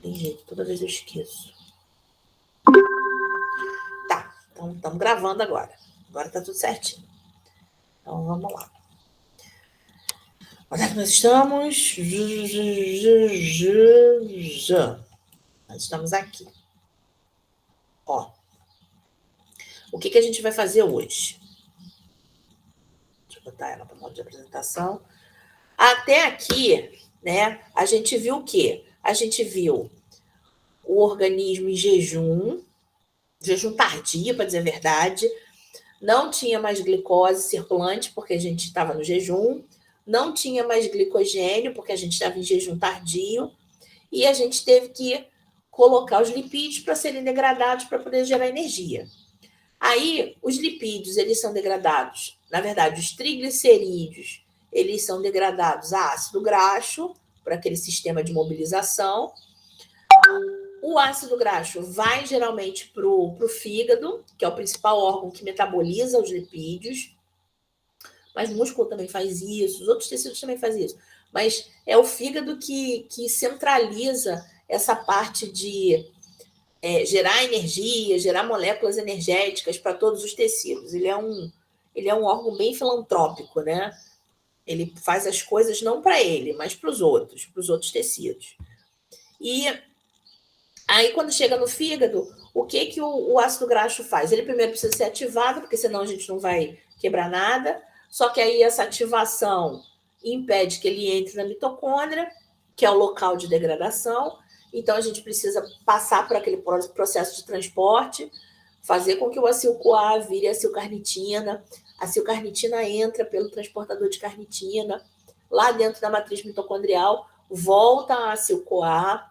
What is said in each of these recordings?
tem jeito, toda vez eu esqueço. Tá, então estamos gravando agora. Agora tá tudo certinho. Então vamos lá. Onde é que nós estamos? Nós estamos aqui. Ó. O que a gente vai fazer hoje? Deixa eu botar ela para modo de apresentação. Até aqui, né, a gente viu o quê? A gente viu o organismo em jejum tardio, para dizer a verdade. Não tinha mais glicose circulante, porque a gente estava no jejum. Não tinha mais glicogênio, porque a gente estava em jejum tardio. E a gente teve que colocar os lipídios para serem degradados para poder gerar energia. Aí, os lipídios, eles são degradados, na verdade, os triglicerídeos, eles são degradados a ácido graxo, para aquele sistema de mobilização. O ácido graxo vai geralmente para o fígado, que é o principal órgão que metaboliza os lipídios. Mas o músculo também faz isso, os outros tecidos também fazem isso. Mas é o fígado que centraliza essa parte de gerar energia, gerar moléculas energéticas para todos os tecidos. Ele é um órgão bem filantrópico, né? Ele faz as coisas não para ele, mas para os outros tecidos. E aí, quando chega no fígado, o que o ácido graxo faz? Ele primeiro precisa ser ativado, porque senão a gente não vai quebrar nada. Só que aí essa ativação impede que ele entre na mitocôndria, que é o local de degradação. Então, a gente precisa passar por aquele processo de transporte, fazer com que o acil-CoA vire acil-carnitina. A acil-carnitina entra pelo transportador de carnitina, lá dentro da matriz mitocondrial, volta a acil-CoA,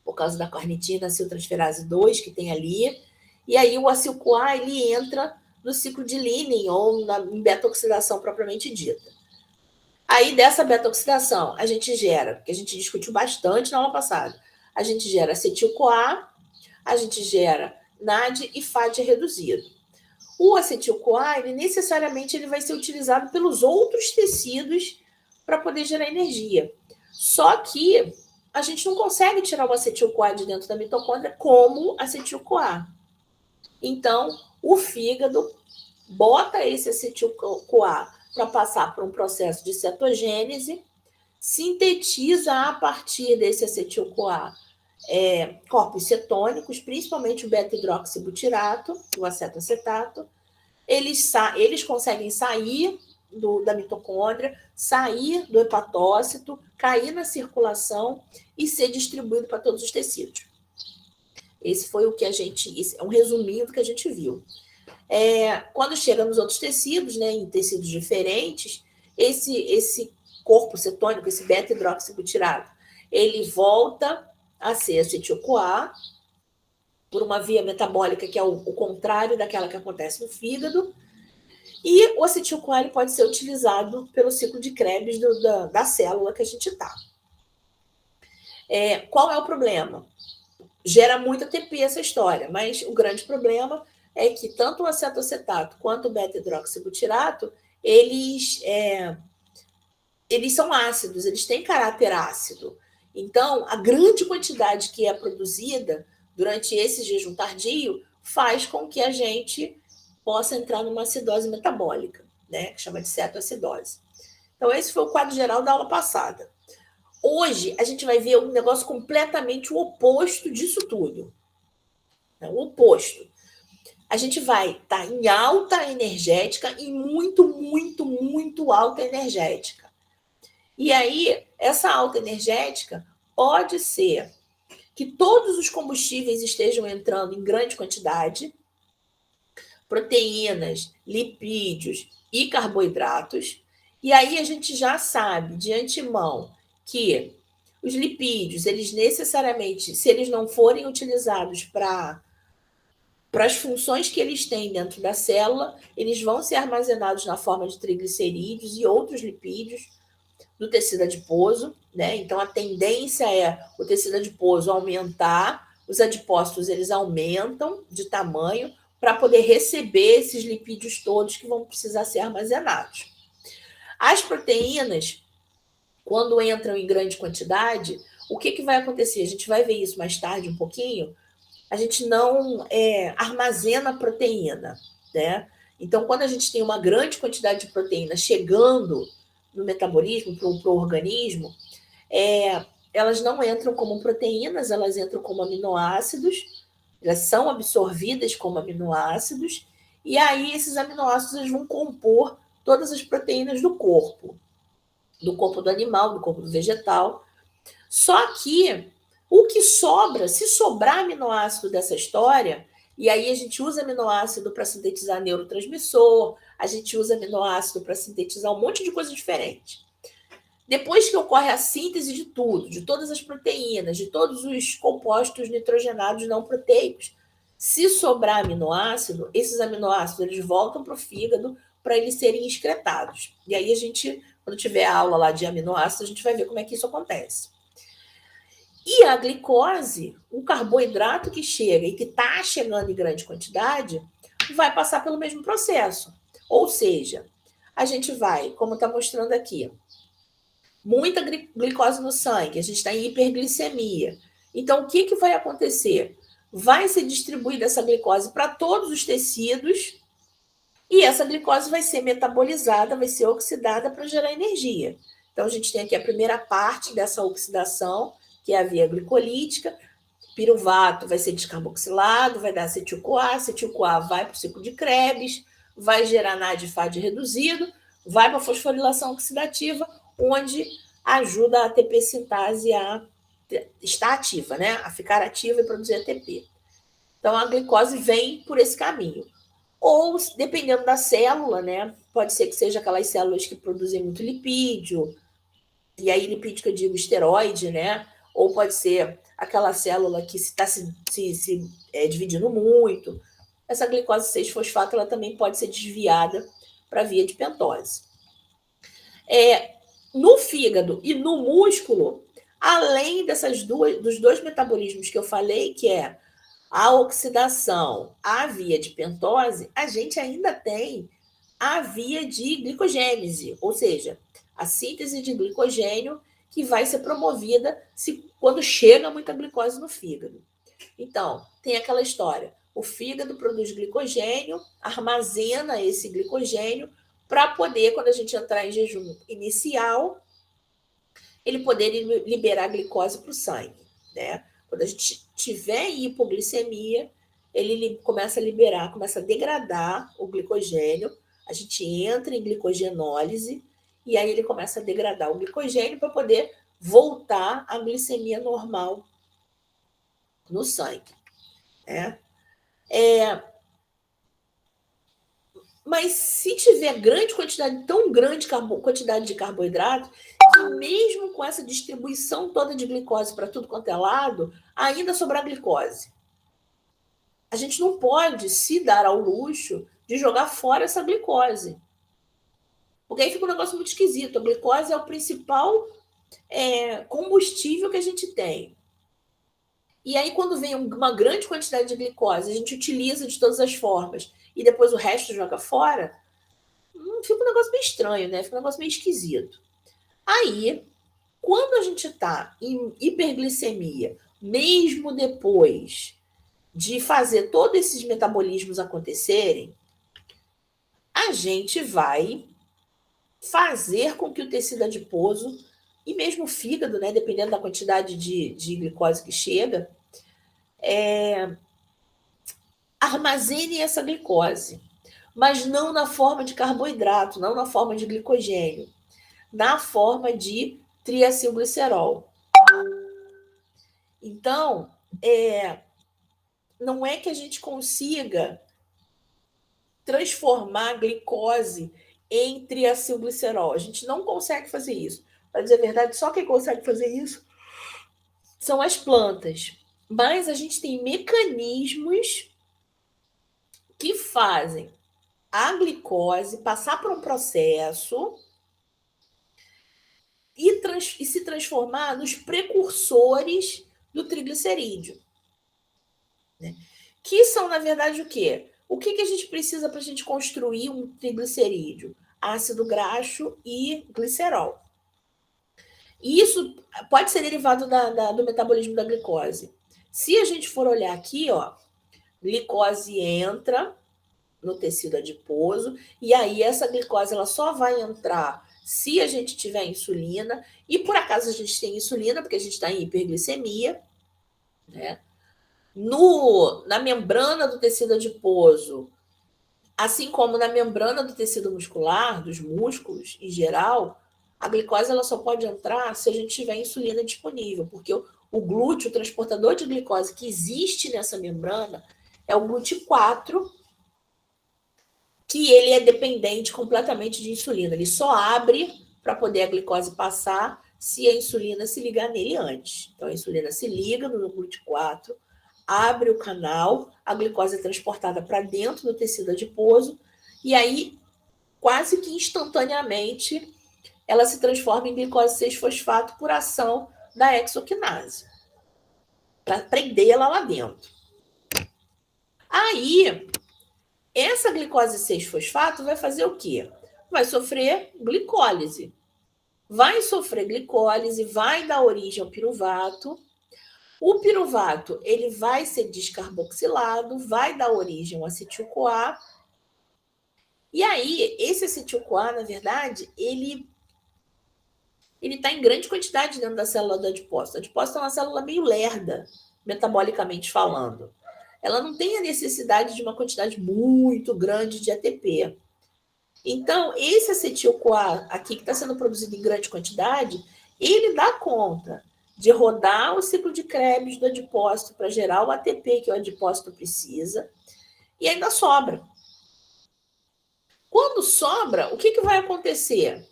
por causa da carnitina, aciltransferase 2, que tem ali. E aí o acil-CoA, ele entra no ciclo de Linen, ou em beta-oxidação propriamente dita. Aí, dessa beta-oxidação, a gente gera, que a gente discutiu bastante na aula passada, a gente gera acetil-CoA, a gente gera NAD e FAD reduzido. O acetil-CoA, ele necessariamente ele vai ser utilizado pelos outros tecidos para poder gerar energia. Só que a gente não consegue tirar o acetil-CoA de dentro da mitocôndria como acetil-CoA. Então, o fígado bota esse acetil-CoA para passar por um processo de cetogênese, sintetiza a partir desse acetil-CoA corpos cetônicos, principalmente o beta-hidroxibutirato, o acetoacetato. Eles conseguem sair da mitocôndria, sair do hepatócito, cair na circulação e ser distribuído para todos os tecidos. Esse foi o que é um resuminho do que a gente viu. Quando chega nos outros tecidos, né, em tecidos diferentes, esse corpo cetônico, esse beta-hidroxibutirato, ele volta a ser acetil-CoA por uma via metabólica que é o contrário daquela que acontece no fígado, e o acetil-CoA pode ser utilizado pelo ciclo de Krebs da célula que a gente está. Qual é o problema? Gera muito ATP essa história, mas o grande problema é que tanto o acetoacetato quanto o beta-hidroxibutirato, eles são ácidos, eles têm caráter ácido. Então, a grande quantidade que é produzida durante esse jejum tardio faz com que a gente possa entrar numa acidose metabólica, né, que chama de cetoacidose. Então, esse foi o quadro geral da aula passada. Hoje, a gente vai ver um negócio completamente o oposto disso tudo. O oposto. A gente vai estar em alta energética e muito, muito, muito alta energética. E aí, essa alta energética pode ser que todos os combustíveis estejam entrando em grande quantidade, proteínas, lipídios e carboidratos. E aí a gente já sabe de antemão que os lipídios, eles necessariamente, se eles não forem utilizados para as funções que eles têm dentro da célula, eles vão ser armazenados na forma de triglicerídeos e outros lipídios do tecido adiposo, né? Então, a tendência é o tecido adiposo aumentar, os adipócitos eles aumentam de tamanho para poder receber esses lipídios todos que vão precisar ser armazenados. As proteínas, quando entram em grande quantidade, o que vai acontecer? A gente vai ver isso mais tarde um pouquinho. A gente não armazena proteína, né? Então, quando a gente tem uma grande quantidade de proteína chegando no metabolismo, para o organismo, elas não entram como proteínas, elas entram como aminoácidos, elas são absorvidas como aminoácidos, e aí esses aminoácidos vão compor todas as proteínas do corpo do animal, do corpo do vegetal. Só que o que sobra, se sobrar aminoácido dessa história, e aí a gente usa aminoácido para sintetizar neurotransmissor, a gente usa aminoácido para sintetizar um monte de coisa diferente. Depois que ocorre a síntese de tudo, de todas as proteínas, de todos os compostos nitrogenados não proteicos, se sobrar aminoácido, esses aminoácidos eles voltam para o fígado para eles serem excretados. E aí a gente, quando tiver a aula lá de aminoácidos, a gente vai ver como é que isso acontece. E a glicose, o carboidrato que chega e que está chegando em grande quantidade, vai passar pelo mesmo processo. Ou seja, a gente vai, como está mostrando aqui, muita glicose no sangue, a gente está em hiperglicemia. Então, o que vai acontecer? Vai ser distribuída essa glicose para todos os tecidos e essa glicose vai ser metabolizada, vai ser oxidada para gerar energia. Então, a gente tem aqui a primeira parte dessa oxidação, que é a via glicolítica. Piruvato vai ser descarboxilado, vai dar acetil-CoA, acetil-CoA vai para o ciclo de Krebs, vai gerar NAD-FAD reduzido, vai para a fosforilação oxidativa, onde ajuda a ATP sintase a estar ativa, né? A ficar ativa e produzir ATP. Então, a glicose vem por esse caminho. Ou, dependendo da célula, né? Pode ser que seja aquelas células que produzem muito lipídio, e aí lipídio que eu digo esteroide, né? Ou pode ser aquela célula que está se dividindo muito. Essa glicose 6-fosfato ela também pode ser desviada para a via de pentose. No fígado e no músculo, além dos dois metabolismos que eu falei, que é a oxidação, a via de pentose, a gente ainda tem a via de glicogênese, ou seja, a síntese de glicogênio que vai ser promovida quando chega muita glicose no fígado. Então, tem aquela história, o fígado produz glicogênio, armazena esse glicogênio para poder, quando a gente entrar em jejum inicial, ele poder liberar glicose para o sangue, né? Quando a gente tiver hipoglicemia, ele começa a liberar, começa a degradar o glicogênio, a gente entra em glicogenólise e aí ele começa a degradar o glicogênio para poder voltar à glicemia normal no sangue, né? Mas se tiver tão grande quantidade de carboidrato, que mesmo com essa distribuição toda de glicose para tudo quanto é lado, ainda sobrar glicose. A gente não pode se dar ao luxo de jogar fora essa glicose. Porque aí fica um negócio muito esquisito. A glicose é o principal combustível que a gente tem. E aí, quando vem uma grande quantidade de glicose, a gente utiliza de todas as formas e depois o resto joga fora, fica um negócio meio estranho, né? Fica um negócio meio esquisito. Aí, quando a gente está em hiperglicemia, mesmo depois de fazer todos esses metabolismos acontecerem, a gente vai fazer com que o tecido adiposo e mesmo o fígado, né, dependendo da quantidade de glicose que chega, armazene essa glicose, mas não na forma de carboidrato, não na forma de glicogênio, na forma de triacilglicerol. Então, não é que a gente consiga transformar a glicose em triacilglicerol. A gente não consegue fazer isso. Para dizer a verdade, só quem consegue fazer isso são as plantas. Mas a gente tem mecanismos que fazem a glicose passar por um processo e se transformar nos precursores do triglicerídeo. Né? Que são, na verdade, o quê? O que a gente precisa para a gente construir um triglicerídeo? Ácido graxo e glicerol. E isso pode ser derivado do metabolismo da glicose. Se a gente for olhar aqui, ó, glicose entra no tecido adiposo, e aí essa glicose ela só vai entrar se a gente tiver insulina, e por acaso a gente tem insulina, porque a gente está em hiperglicemia, né? Na membrana do tecido adiposo, assim como na membrana do tecido muscular, dos músculos em geral, a glicose ela só pode entrar se a gente tiver insulina disponível, porque o glúteo, o transportador de glicose que existe nessa membrana, é o GLUT4, que ele é dependente completamente de insulina. Ele só abre para poder a glicose passar se a insulina se ligar nele antes. Então, a insulina se liga no GLUT4, abre o canal, a glicose é transportada para dentro do tecido adiposo, e aí, quase que instantaneamente, ela se transforma em glicose 6-fosfato por ação da hexoquinase, para prendê-la lá dentro. Aí, essa glicose 6-fosfato vai fazer o quê? Vai sofrer glicólise. Vai sofrer glicólise, vai dar origem ao piruvato. O piruvato ele vai ser descarboxilado, vai dar origem ao acetil-CoA. E aí, esse acetil-CoA, na verdade, ele está em grande quantidade dentro da célula do adipócito. O adipócito é uma célula meio lerda, metabolicamente falando. Ela não tem a necessidade de uma quantidade muito grande de ATP. Então, esse acetil-CoA aqui, que está sendo produzido em grande quantidade, ele dá conta de rodar o ciclo de Krebs do adipócito para gerar o ATP que o adipócito precisa, e ainda sobra. Quando sobra, o que vai acontecer?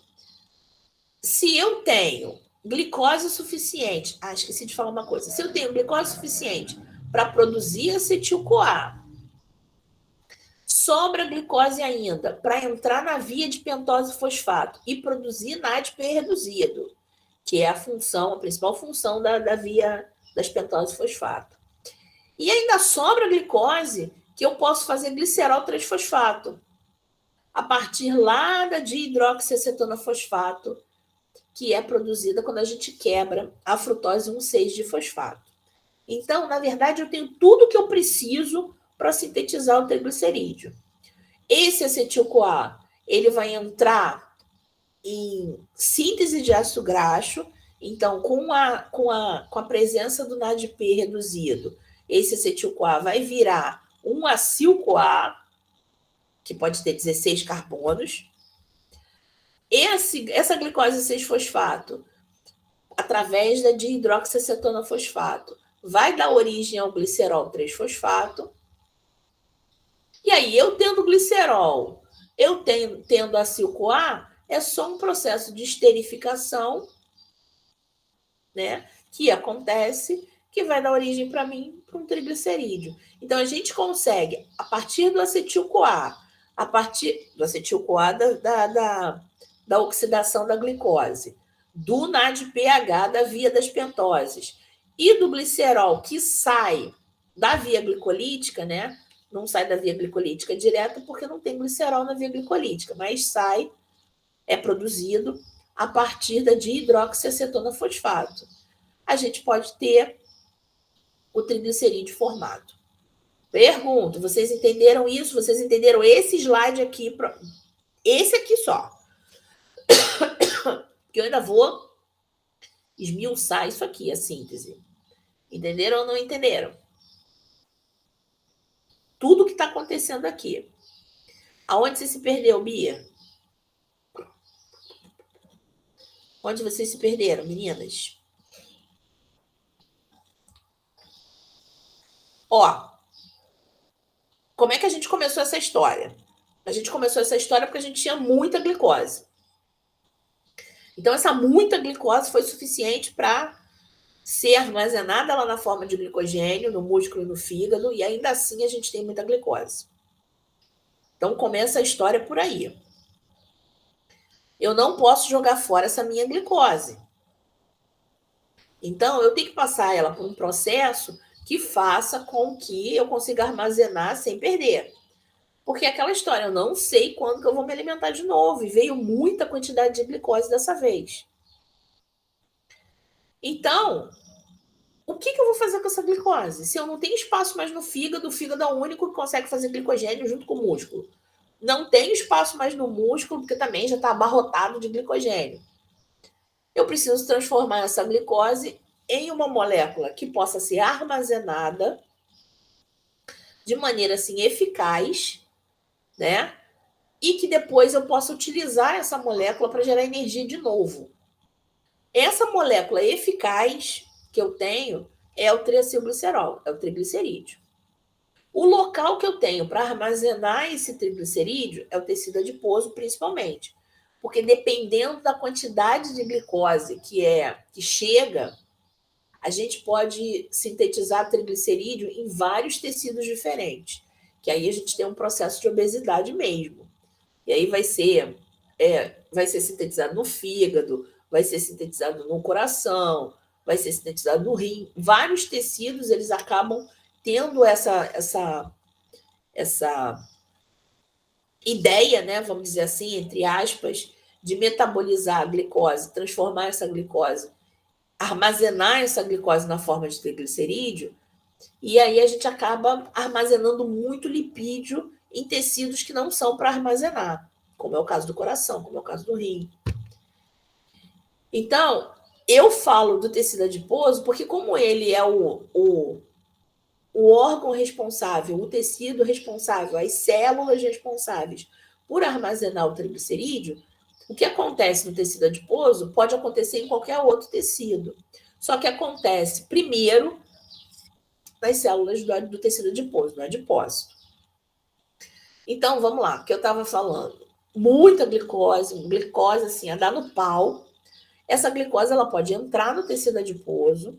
Se eu tenho glicose suficiente, esqueci de falar uma coisa, se eu tenho glicose suficiente para produzir acetil-CoA, sobra glicose ainda para entrar na via de pentose fosfato e produzir NADP reduzido, que é a principal função da via das pentose fosfato. E ainda sobra glicose que eu posso fazer glicerol 3-fosfato, a partir lá da dihidroxiacetona fosfato, que é produzida quando a gente quebra a frutose 1,6 de fosfato. Então, na verdade, eu tenho tudo que eu preciso para sintetizar o triglicerídeo. Esse acetil-CoA, ele vai entrar em síntese de ácido graxo, então, com a presença do NADP reduzido, esse acetil-CoA vai virar um acil-CoA, que pode ter 16 carbonos. Essa glicose 6-fosfato, através da dihidroxiacetona fosfato, vai dar origem ao glicerol 3-fosfato. E aí, eu tendo glicerol, eu tendo acil-CoA, é só um processo de esterificação, né, que acontece, que vai dar origem para mim para um triglicerídeo. Então, a gente consegue, a partir do acetil-CoA, a partir do acetil-CoA da oxidação da glicose, do NADPH da via das pentoses e do glicerol que sai da via glicolítica, né? Não sai da via glicolítica direto porque não tem glicerol na via glicolítica, mas sai, é produzido a partir da dihidroxiacetona fosfato. A gente pode ter o triglicerídeo formado. Pergunto, vocês entenderam isso? Vocês entenderam esse slide aqui? Esse aqui só. Porque eu ainda vou esmiuçar isso aqui, a síntese. Entenderam ou não entenderam? Tudo que está acontecendo aqui. Aonde você se perdeu, Bia? Onde vocês se perderam, meninas? Ó, como é que a gente começou essa história? A gente começou essa história porque a gente tinha muita glicose. Então, essa muita glicose foi suficiente para ser armazenada lá na forma de glicogênio, no músculo e no fígado, e ainda assim a gente tem muita glicose. Então, começa a história por aí. Eu não posso jogar fora essa minha glicose. Então, eu tenho que passar ela por um processo que faça com que eu consiga armazenar sem perder. Porque é aquela história, eu não sei quando que eu vou me alimentar de novo. E veio muita quantidade de glicose dessa vez. Então, o que eu vou fazer com essa glicose? Se eu não tenho espaço mais no fígado, o fígado é o único que consegue fazer glicogênio junto com o músculo. Não tenho espaço mais no músculo, porque também já está abarrotado de glicogênio. Eu preciso transformar essa glicose em uma molécula que possa ser armazenada de maneira assim eficaz, né? E que depois eu possa utilizar essa molécula para gerar energia de novo. Essa molécula eficaz que eu tenho é o triacilglicerol, é o triglicerídeo. O local que eu tenho para armazenar esse triglicerídeo é o tecido adiposo, principalmente. Porque dependendo da quantidade de glicose que chega, a gente pode sintetizar triglicerídeo em vários tecidos diferentes. Que aí a gente tem um processo de obesidade mesmo. E aí vai ser sintetizado no fígado, vai ser sintetizado no coração, vai ser sintetizado no rim. Vários tecidos eles acabam tendo essa ideia, né, vamos dizer assim, entre aspas, de metabolizar a glicose, transformar essa glicose, armazenar essa glicose na forma de triglicerídeo, e aí a gente acaba armazenando muito lipídio em tecidos que não são para armazenar, como é o caso do coração, como é o caso do rim. Então, eu falo do tecido adiposo porque como ele é o órgão responsável, o tecido responsável, as células responsáveis por armazenar o triglicerídeo, o que acontece no tecido adiposo pode acontecer em qualquer outro tecido. Só que acontece primeiro nas células do tecido adiposo, no adipócito. Então, vamos lá, o que eu estava falando. Muita glicose assim, a dar no pau. Essa glicose ela pode entrar no tecido adiposo.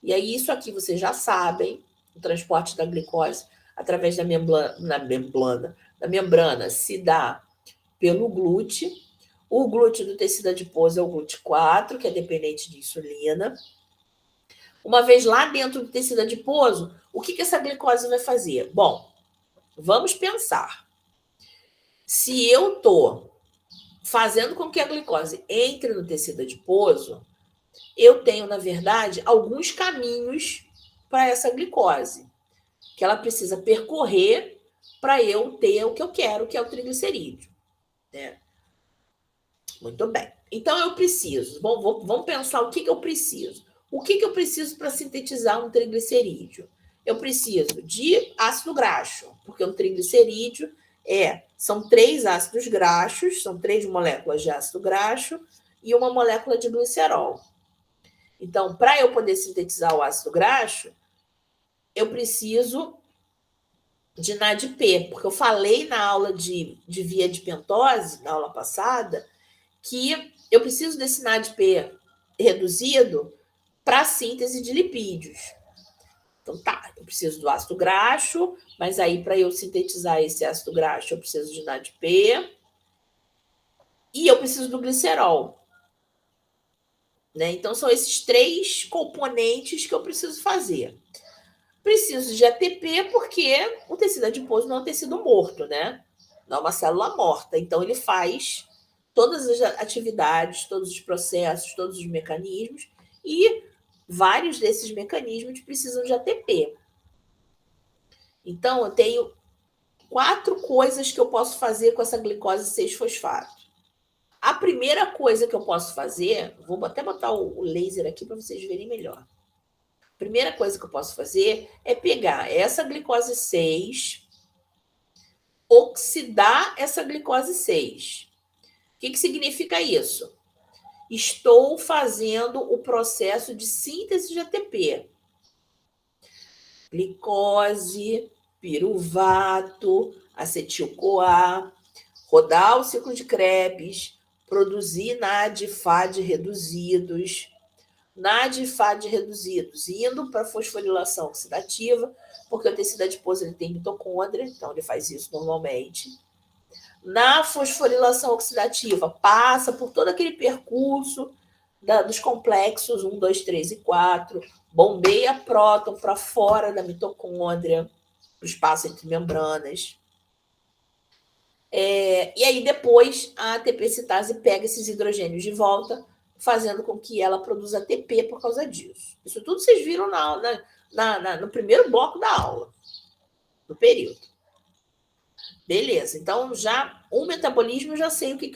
E aí, isso aqui vocês já sabem, o transporte da glicose através da membrana se dá pelo glúteo. O glúteo do tecido adiposo é o GLUT4, que é dependente de insulina. Uma vez lá dentro do tecido adiposo, o que essa glicose vai fazer? Bom, vamos pensar. Se eu estou fazendo com que a glicose entre no tecido adiposo, eu tenho, na verdade, alguns caminhos para essa glicose, que ela precisa percorrer para eu ter o que eu quero, que é o triglicerídeo. Né? Muito bem. Então, eu preciso. Bom, vamos pensar o que eu preciso. O que eu preciso para sintetizar um triglicerídeo? Eu preciso de ácido graxo, porque um triglicerídeo são 3 ácidos graxos, são 3 moléculas de ácido graxo e uma molécula de glicerol. Então, para eu poder sintetizar o ácido graxo, eu preciso de NADP, porque eu falei na aula de via de pentose, na aula passada, que eu preciso desse NADP reduzido para a síntese de lipídios. Então, tá, eu preciso do ácido graxo, mas aí para eu sintetizar esse ácido graxo, eu preciso de NADP e eu preciso do glicerol. Né? Então, são esses 3 componentes que eu preciso fazer. Preciso de ATP porque o tecido adiposo não é um tecido morto, né? Não é uma célula morta. Então, ele faz todas as atividades, todos os processos, todos os mecanismos, e vários desses mecanismos precisam de ATP. Então, eu tenho 4 coisas que eu posso fazer com essa glicose 6-fosfato. A primeira coisa que eu posso fazer, vou até botar o laser aqui para vocês verem melhor. A primeira coisa que eu posso fazer é pegar essa glicose 6, oxidar essa glicose 6. O que significa isso? Estou fazendo o processo de síntese de ATP. Glicose, piruvato, acetil-CoA, rodar o ciclo de Krebs, produzir NAD/FAD reduzidos, NAD/FAD reduzidos, indo para a fosforilação oxidativa, porque o tecido adiposo ele tem mitocôndria, então ele faz isso normalmente. Na fosforilação oxidativa, passa por todo aquele percurso dos complexos 1, 2, 3 e 4, bombeia próton para fora da mitocôndria, o espaço entre membranas. E aí depois a ATP citase pega esses hidrogênios de volta, fazendo com que ela produza ATP por causa disso. Isso tudo vocês viram no primeiro bloco da aula, do período. Beleza, então já o metabolismo, eu já sei o que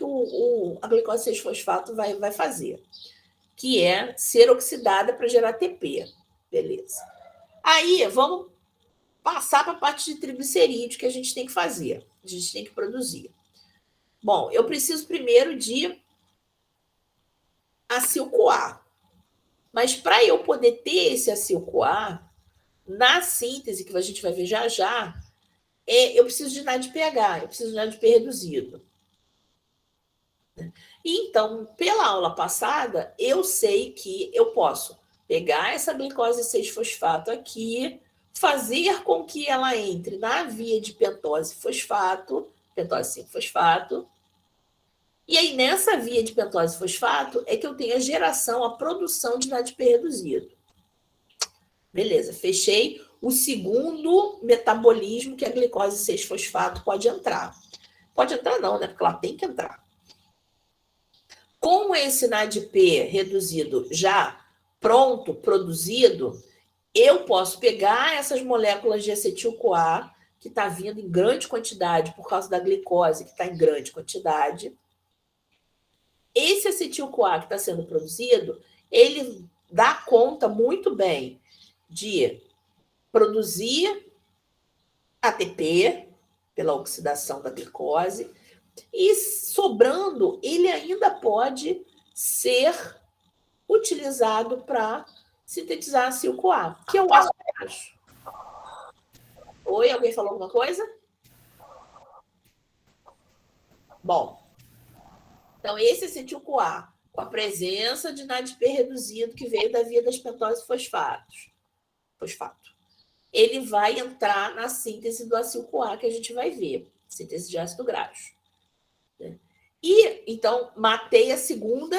a glicose 6-fosfato vai fazer, que é ser oxidada para gerar ATP. Beleza. Aí, vamos passar para a parte de triglicerídeo que a gente tem que fazer, a gente tem que produzir. Bom, eu preciso primeiro de acil-CoA. Mas para eu poder ter esse acil-CoA, na síntese, que a gente vai ver já já, eu preciso de NADPH, eu preciso de NADP reduzido. Então, pela aula passada, eu sei que eu posso pegar essa glicose 6-fosfato aqui, fazer com que ela entre na via de pentose-fosfato, pentose 5-fosfato, e aí, nessa via de pentose-fosfato, é que eu tenho a geração, a produção de NADP reduzido. Beleza, fechei o segundo metabolismo que a glicose 6-fosfato pode entrar. Pode entrar não, né? Porque ela tem que entrar. Com esse NADP reduzido já pronto, produzido, eu posso pegar essas moléculas de acetil-CoA, que está vindo em grande quantidade por causa da glicose, que está em grande quantidade. Esse acetil-CoA que está sendo produzido, ele dá conta muito bem de produzir ATP pela oxidação da glicose e, sobrando, ele ainda pode ser utilizado para sintetizar acil-CoA, que eu acho. Oi, alguém falou alguma coisa? Bom, então esse acetil-CoA, com a presença de NADP reduzido que veio da via das pentose-fosfato, ele vai entrar na síntese do acil-CoA que a gente vai ver, síntese de ácido graxo. E, então, matei a segunda,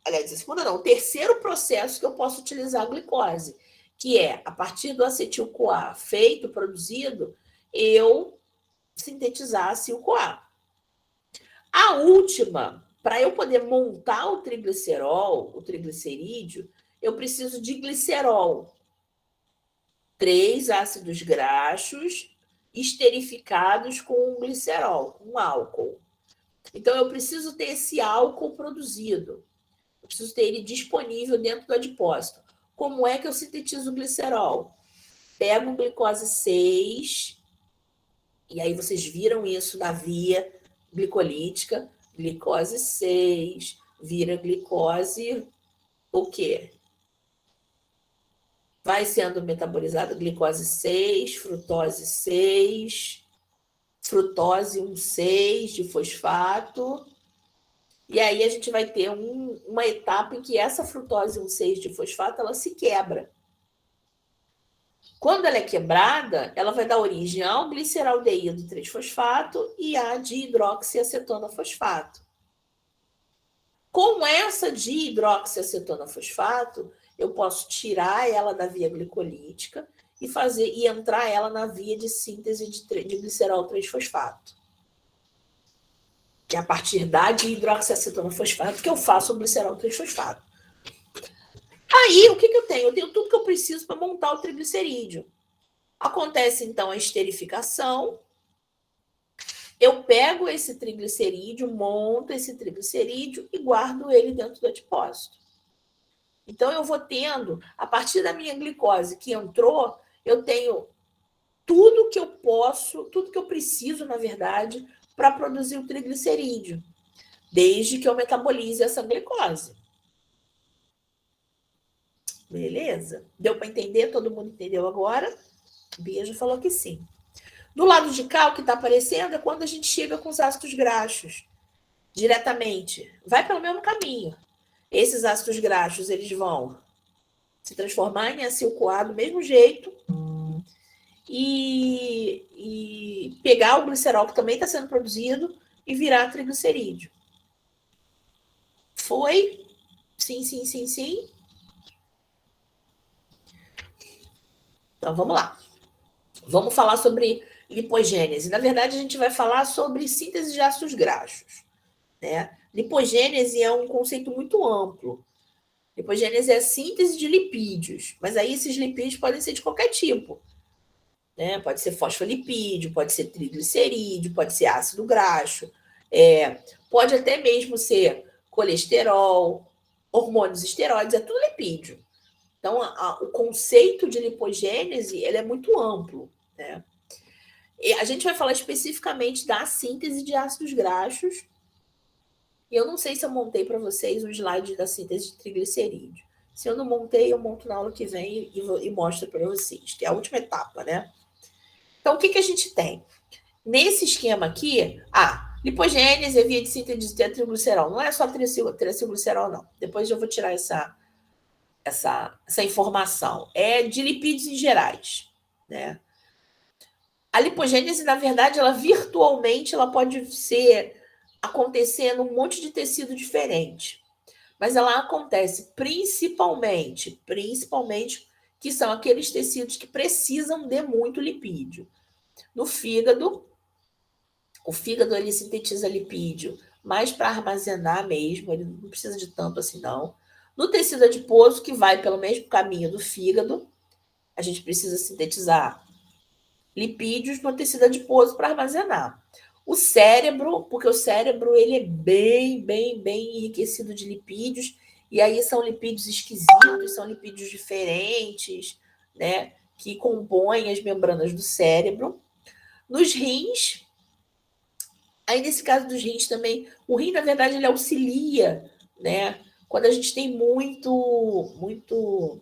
aliás, a segunda não, o terceiro processo que eu posso utilizar a glicose, que é, a partir do acetil-CoA feito, produzido, eu sintetizar acil-CoA. A última, para eu poder montar o triglicerol, o triglicerídeo, eu preciso de glicerol. 3 ácidos graxos esterificados com glicerol, com álcool. Então, eu preciso ter esse álcool produzido. Eu preciso ter ele disponível dentro do adipócito. Como é que eu sintetizo o glicerol? Pego glicose 6, e aí vocês viram isso na via glicolítica, glicose 6, vira glicose o quê? Vai sendo metabolizada glicose 6, frutose 6, frutose 1,6 de fosfato. E aí a gente vai ter uma etapa em que essa frutose 1,6 de fosfato ela se quebra. Quando ela é quebrada, ela vai dar origem ao gliceraldeído 3-fosfato e a dihidroxiacetona-fosfato. Com essa dihidroxiacetona-fosfato, eu posso tirar ela da via glicolítica e entrar ela na via de síntese de glicerol 3-fosfato. Que é a partir da dihidroxiacetona-fosfato que eu faço o glicerol 3-fosfato. Aí, o que eu tenho? Eu tenho tudo que eu preciso para montar o triglicerídeo. Acontece, então, a esterificação. Eu pego esse triglicerídeo, monto esse triglicerídeo e guardo ele dentro do adipócito. Então, eu vou tendo, a partir da minha glicose que entrou, eu tenho tudo que eu posso, tudo que eu preciso, na verdade, para produzir o triglicerídeo, desde que eu metabolize essa glicose. Beleza? Deu para entender? Todo mundo entendeu agora? Bia já falou que sim. Do lado de cá, o que está aparecendo é quando a gente chega com os ácidos graxos diretamente. Vai pelo mesmo caminho. Esses ácidos graxos, eles vão se transformar em acil-CoA do mesmo jeito e pegar o glicerol que também está sendo produzido e virar triglicerídeo. Foi? Sim, sim, sim, sim. Então, vamos lá. Vamos falar sobre lipogênese. Na verdade, a gente vai falar sobre síntese de ácidos graxos. né? Lipogênese é um conceito muito amplo. Lipogênese é a síntese de lipídios, mas aí esses lipídios podem ser de qualquer tipo, né? Pode ser fosfolipídio, pode ser triglicerídeo, pode ser ácido graxo, pode até mesmo ser colesterol, hormônios esteroides, é tudo lipídio. Então, o conceito de lipogênese ele é muito amplo, né? E a gente vai falar especificamente da síntese de ácidos graxos. E eu não sei se eu montei para vocês o slide da síntese de triglicerídeo. Se eu não montei, eu monto na aula que vem e mostro para vocês, que é a última etapa, né? Então, o que a gente tem? Nesse esquema aqui, lipogênese é via de síntese de triglicerol. Não é só triacilglicerol, não. Depois eu vou tirar essa informação. É de lipídios em gerais, né? A lipogênese, na verdade, ela virtualmente ela pode acontecer num monte de tecido diferente. Mas ela acontece principalmente que são aqueles tecidos que precisam de muito lipídio. No fígado, o fígado ele sintetiza lipídio mais para armazenar mesmo, ele não precisa de tanto assim não. No tecido adiposo, que vai pelo mesmo caminho do fígado, a gente precisa sintetizar lipídios no tecido adiposo para armazenar. O cérebro, porque o cérebro ele é bem enriquecido de lipídios, e aí são lipídios esquisitos, são lipídios diferentes, né, que compõem as membranas do cérebro. Nos rins, aí nesse caso dos rins também, o rim, na verdade, ele auxilia, né, quando a gente tem muito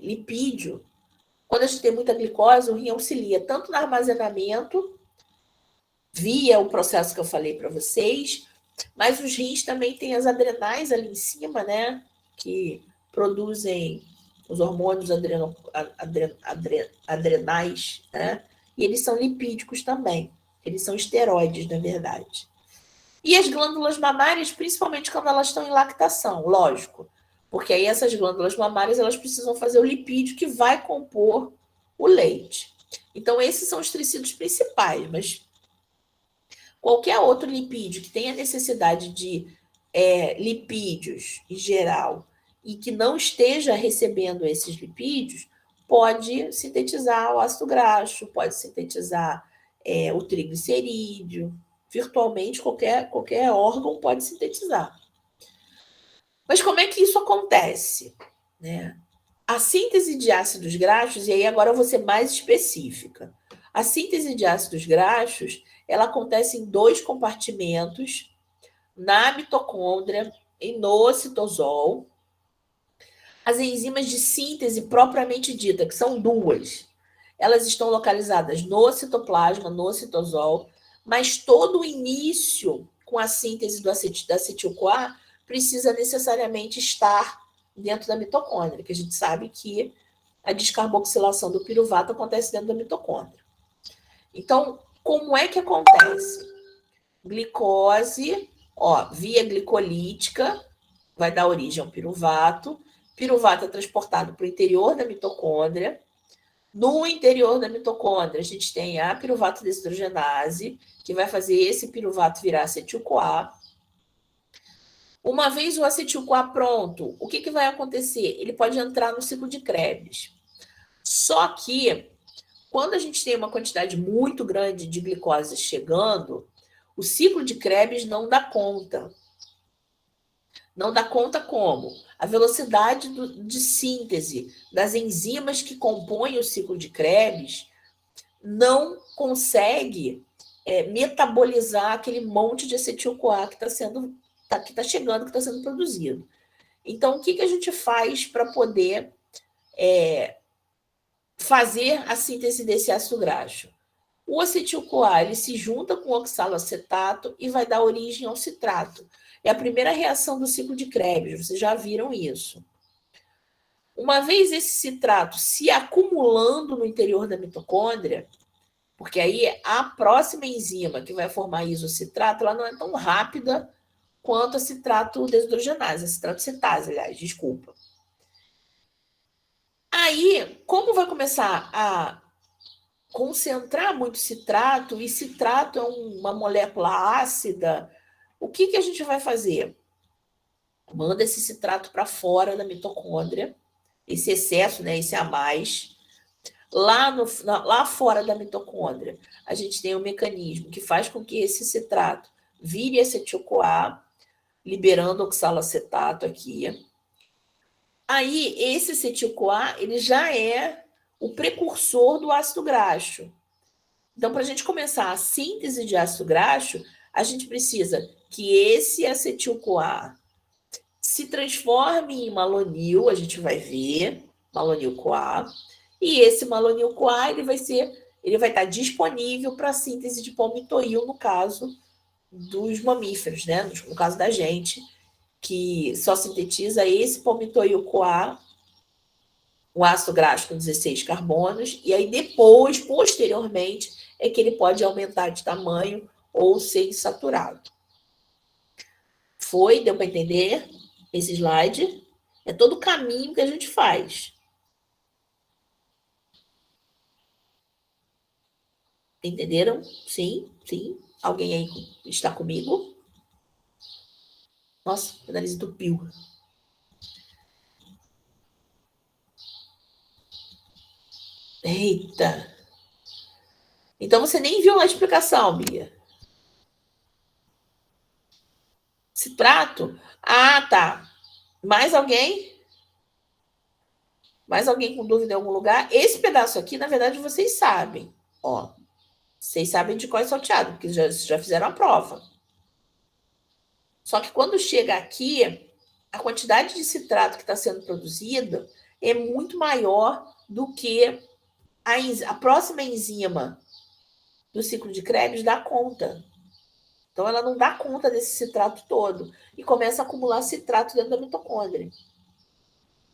lipídio, quando a gente tem muita glicose, o rim auxilia tanto no armazenamento, via o processo que eu falei para vocês, mas os rins também têm as adrenais ali em cima, né? Que produzem os hormônios adrenais, né? E eles são lipídicos também. Eles são esteroides, na verdade. E as glândulas mamárias, principalmente quando elas estão em lactação, lógico. Porque aí essas glândulas mamárias elas precisam fazer o lipídio que vai compor o leite. Então, esses são os tecidos principais, mas qualquer outro lipídio que tenha necessidade de lipídios em geral e que não esteja recebendo esses lipídios, pode sintetizar o ácido graxo, pode sintetizar o triglicerídeo, virtualmente qualquer órgão pode sintetizar. Mas como é que isso acontece? Né? A síntese de ácidos graxos, e aí agora eu vou ser mais específica. A síntese de ácidos graxos, ela acontece em 2 compartimentos, na mitocôndria e no citosol. As enzimas de síntese propriamente dita, que são 2, elas estão localizadas no citoplasma, no citosol, mas todo o início com a síntese da acetil-CoA precisa necessariamente estar dentro da mitocôndria, que a gente sabe que a descarboxilação do piruvato acontece dentro da mitocôndria. Então, como é que acontece? Glicose, via glicolítica, vai dar origem ao piruvato. Piruvato é transportado para o interior da mitocôndria. No interior da mitocôndria, a gente tem a piruvato desidrogenase, que vai fazer esse piruvato virar acetil-CoA. Uma vez o acetil-CoA pronto, o que vai acontecer? Ele pode entrar no ciclo de Krebs. Só que, quando a gente tem uma quantidade muito grande de glicose chegando, o ciclo de Krebs não dá conta. Não dá conta como? A velocidade de síntese das enzimas que compõem o ciclo de Krebs não consegue metabolizar aquele monte de acetil-CoA que está chegando, que está sendo produzido. Então, o que a gente faz para poder fazer a síntese desse ácido graxo? O acetil-CoA ele se junta com o oxaloacetato e vai dar origem ao citrato. É a primeira reação do ciclo de Krebs, vocês já viram isso. Uma vez esse citrato se acumulando no interior da mitocôndria, porque aí a próxima enzima que vai formar isocitrato, ela não é tão rápida quanto a citrato desidrogenase, a citratocitase, aliás, desculpa. Aí, como vai começar a concentrar muito citrato, e citrato é uma molécula ácida, O que a gente vai fazer? Manda esse citrato para fora da mitocôndria, esse excesso, né, esse a mais. Lá fora da mitocôndria, a gente tem um mecanismo que faz com que esse citrato vire acetil-CoA, liberando oxalacetato aqui. Aí, esse acetil-CoA, ele já é o precursor do ácido graxo. Então, para a gente começar a síntese de ácido graxo, a gente precisa que esse acetil-CoA se transforme em malonil, a gente vai ver, malonil-CoA, e esse malonil-CoA ele vai estar disponível para a síntese de palmitoil, no caso dos mamíferos, né? No caso da gente, que só sintetiza esse palmitoil-CoA, o ácido graxo com 16 carbonos, e aí depois, posteriormente, é que ele pode aumentar de tamanho ou ser insaturado. Deu para entender esse slide? É todo o caminho que a gente faz. Entenderam? Sim, sim. Alguém aí está comigo? Nossa, meu nariz entupiu. Eita! Então você nem viu a explicação, Bia. Citrato? Ah, tá. Mais alguém? Mais alguém com dúvida em algum lugar? Esse pedaço aqui, na verdade, vocês sabem. Ó, vocês sabem de qual é salteado, porque já fizeram a prova. Só que quando chega aqui, a quantidade de citrato que está sendo produzida é muito maior do que a próxima enzima do ciclo de Krebs dá conta. Então, ela não dá conta desse citrato todo e começa a acumular citrato dentro da mitocôndria.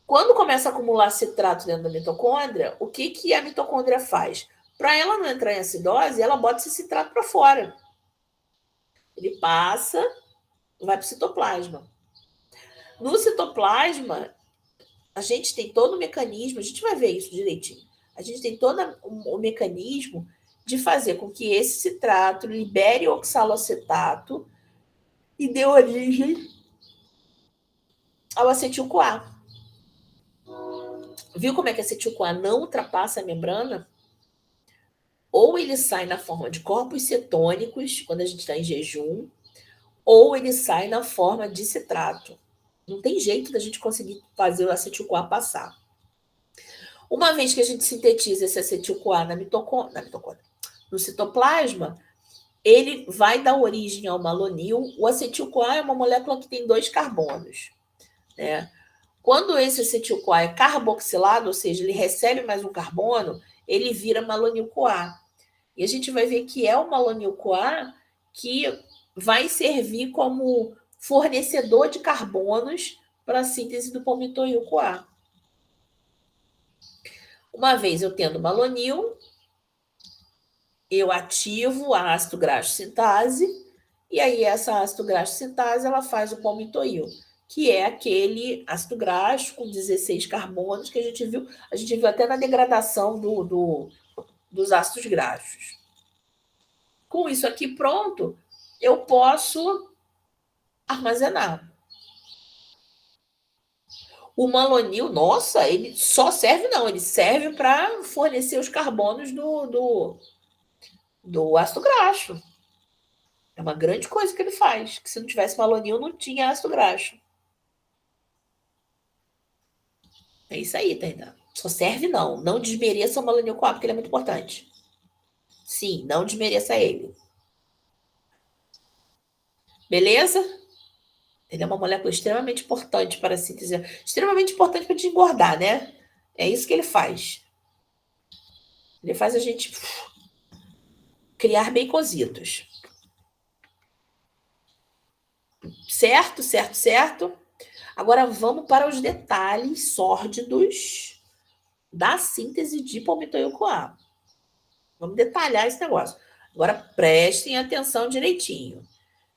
Quando começa a acumular citrato dentro da mitocôndria, o que a mitocôndria faz? Para ela não entrar em acidose, ela bota esse citrato para fora. Ele passa, vai para o citoplasma. No citoplasma, a gente tem todo o mecanismo, a gente vai ver isso direitinho. A gente tem todo o mecanismo de fazer com que esse citrato libere o oxalocetato e dê origem ao acetil-CoA. Viu como é que acetil-CoA não ultrapassa a membrana? Ou ele sai na forma de corpos cetônicos, quando a gente está em jejum, ou ele sai na forma de citrato. Não tem jeito da gente conseguir fazer o acetil-CoA passar. Uma vez que a gente sintetiza esse acetil-CoA no citoplasma, ele vai dar origem ao malonil. O acetil-CoA é uma molécula que tem 2 carbonos, né? Quando esse acetil-CoA é carboxilado, ou seja, ele recebe mais um carbono, ele vira malonil-CoA. E a gente vai ver que é o malonil-CoA que vai servir como fornecedor de carbonos para a síntese do palmitoil-CoA. Uma vez eu tendo malonil, eu ativo a ácido graxo sintase, e aí essa ácido graxo sintase ela faz o palmitoil, que é aquele ácido graxo com 16 carbonos que a gente viu até na degradação dos ácidos graxos. Com isso aqui pronto, eu posso armazenar. O malonil, nossa, ele só serve não, ele serve para fornecer os carbonos do ácido graxo. É uma grande coisa que ele faz, que se não tivesse malonil, não tinha ácido graxo. É isso aí, Tainá. Só serve não. Não desmereça o malonil-CoA, porque ele é muito importante. Sim, não desmereça ele. Beleza? Ele é uma molécula extremamente importante para a síntese. Extremamente importante para engordar, né? É isso que ele faz. Ele faz a gente criar baconzitos. Certo, certo, certo. Agora vamos para os detalhes sórdidos da síntese de palmitoil-CoA. Vamos detalhar esse negócio. Agora prestem atenção direitinho.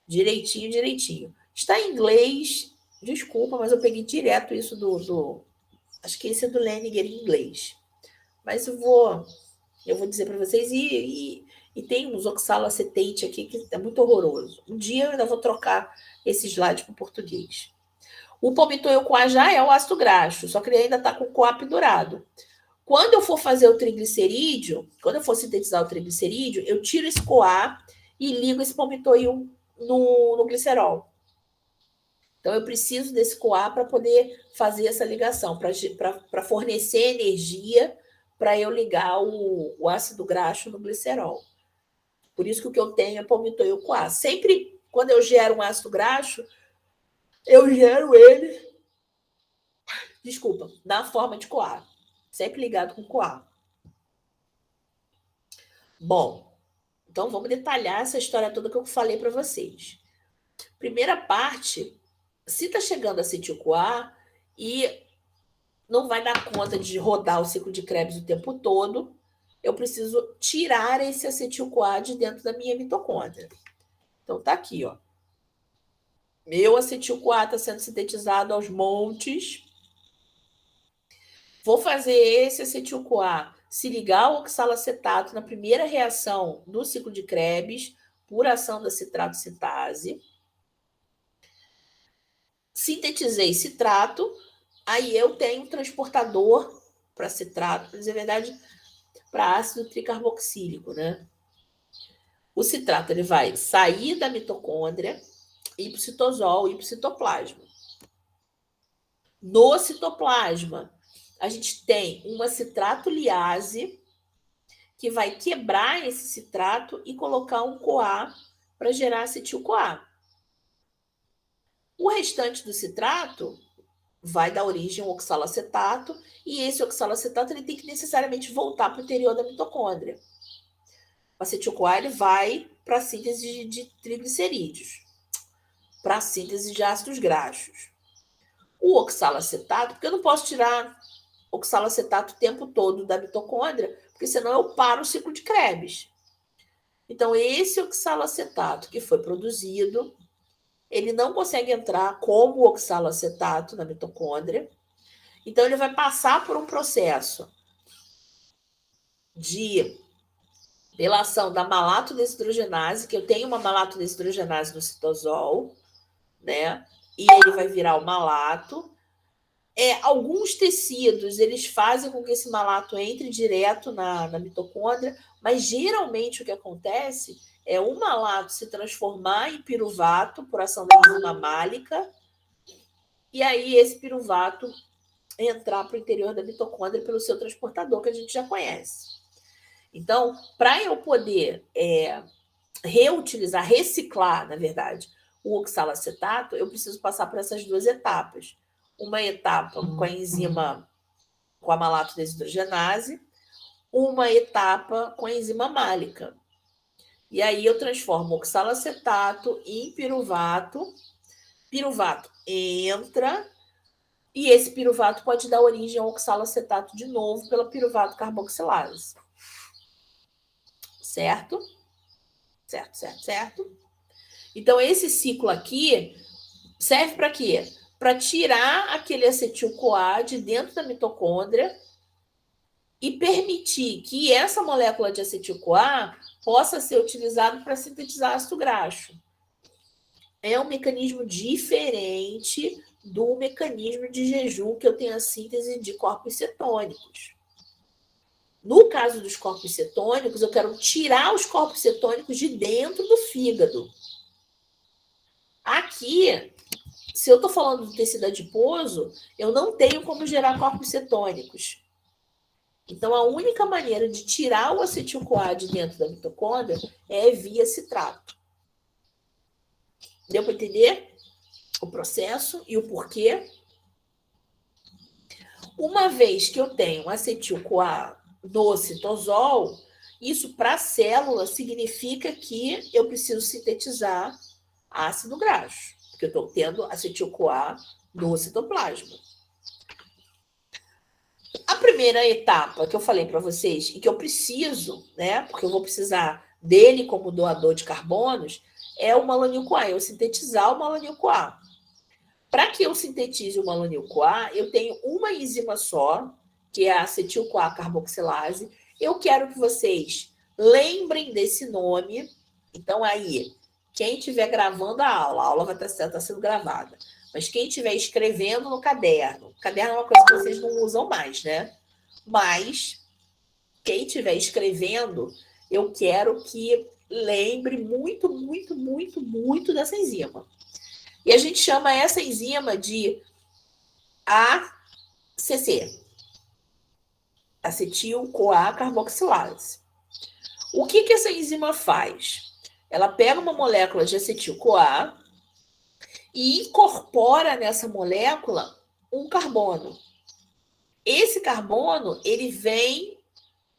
Direitinho. Está em inglês, desculpa, mas eu peguei direto isso acho que esse é do Leniger em inglês. Mas eu vou dizer para vocês, e E tem uns oxaloacetate aqui que é muito horroroso. Um dia eu ainda vou trocar esse slide para o português. O palmitoil-CoA já é o ácido graxo, só que ele ainda está com o CoA pendurado. Quando eu for fazer o triglicerídeo, quando eu for sintetizar o triglicerídeo, eu tiro esse CoA e ligo esse palmitoil no glicerol. Então, eu preciso desse CoA para poder fazer essa ligação, para fornecer energia para eu ligar o ácido graxo no glicerol. Por isso que o que eu tenho é palmitoil-CoA. Sempre, quando eu gero um ácido graxo, eu gero ele, na forma de CoA. Sempre ligado com CoA. Bom, então vamos detalhar essa história toda que eu falei para vocês. Primeira parte, se está chegando acetil-CoA e não vai dar conta de rodar o ciclo de Krebs o tempo todo, eu preciso tirar esse acetil-CoA de dentro da minha mitocôndria. Então tá aqui, ó. Meu acetil-CoA está sendo sintetizado aos montes. Vou fazer esse acetil-CoA se ligar ao oxalacetato na primeira reação do ciclo de Krebs, por ação da citrato-citase. Sintetizei citrato, aí eu tenho um transportador para citrato, para dizer a verdade, para ácido tricarboxílico, né? O citrato ele vai sair da mitocôndria, ir para o citosol, ir para o citoplasma. No citoplasma, a gente tem uma citrato-liase que vai quebrar esse citrato e colocar um CoA para gerar acetil-CoA. O restante do citrato vai dar origem ao oxalacetato, e esse oxalacetato ele tem que necessariamente voltar para o interior da mitocôndria. O acetil-CoA ele vai para a síntese de triglicerídeos, para a síntese de ácidos graxos. O oxalacetato, porque eu não posso tirar oxalacetato o tempo todo da mitocôndria, porque senão eu paro o ciclo de Krebs. Então, esse oxalacetato que foi produzido, ele não consegue entrar como oxalacetato na mitocôndria. Então, ele vai passar por um processo pela ação da malato-desidrogenase, que eu tenho uma malato-desidrogenase no citosol, né? E ele vai virar o malato. Alguns tecidos, eles fazem com que esse malato entre direto na mitocôndria, mas geralmente o que acontece é o malato se transformar em piruvato por ação da enzima málica, e aí esse piruvato entrar para o interior da mitocôndria pelo seu transportador, que a gente já conhece. Então, para eu poder reutilizar, reciclar, na verdade, o oxalacetato, eu preciso passar por essas duas etapas. Uma etapa com a enzima, com a malato-desidrogenase, uma etapa com a enzima málica. E aí eu transformo o oxalacetato em piruvato. Piruvato entra, e esse piruvato pode dar origem ao oxalacetato de novo pela piruvato carboxilase. Certo? Certo. Então, esse ciclo aqui serve para quê? Para tirar aquele acetil-CoA de dentro da mitocôndria e permitir que essa molécula de acetil-CoA possa ser utilizada para sintetizar ácido graxo. É um mecanismo diferente do mecanismo de jejum que eu tenho a síntese de corpos cetônicos. No caso dos corpos cetônicos, eu quero tirar os corpos cetônicos de dentro do fígado. Aqui, se eu estou falando do tecido adiposo, eu não tenho como gerar corpos cetônicos. Então, a única maneira de tirar o acetil-CoA de dentro da mitocôndria é via citrato. Deu para entender o processo e o porquê? Uma vez que eu tenho acetil-CoA no citosol, isso para a célula significa que eu preciso sintetizar ácido graxo, porque eu estou tendo acetil-CoA no citoplasma. A primeira etapa que eu falei para vocês, e que eu preciso, né, porque eu vou precisar dele como doador de carbonos, é o malanil-CoA, eu sintetizar o malanil-CoA. Para que eu sintetize o malanil-CoA, eu tenho uma enzima só, que é a acetil-CoA carboxilase. Eu quero que vocês lembrem desse nome. Então, aí, quem estiver gravando a aula vai estar sendo gravada. Mas quem estiver escrevendo no caderno, o caderno é uma coisa que vocês não usam mais, né? Mas quem estiver escrevendo, eu quero que lembre muito, muito, muito, muito dessa enzima. E a gente chama essa enzima de ACC, acetil-CoA carboxilase. O que essa enzima faz? Ela pega uma molécula de acetil-CoA e incorpora nessa molécula um carbono. Esse carbono, ele vem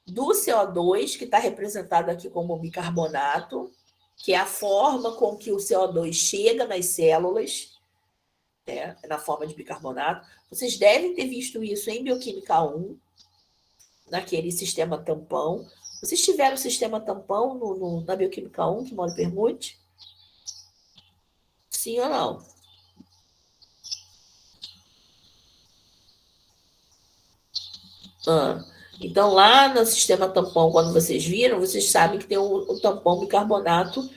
do CO2, que está representado aqui como bicarbonato, que é a forma com que o CO2 chega nas células, né, na forma de bicarbonato. Vocês devem ter visto isso em Bioquímica 1, naquele sistema tampão. Vocês tiveram o sistema tampão na Bioquímica 1, que Mauro pergunte? Sim ou não? Então, lá no sistema tampão, quando vocês viram, vocês sabem que tem o tampão bicarbonato,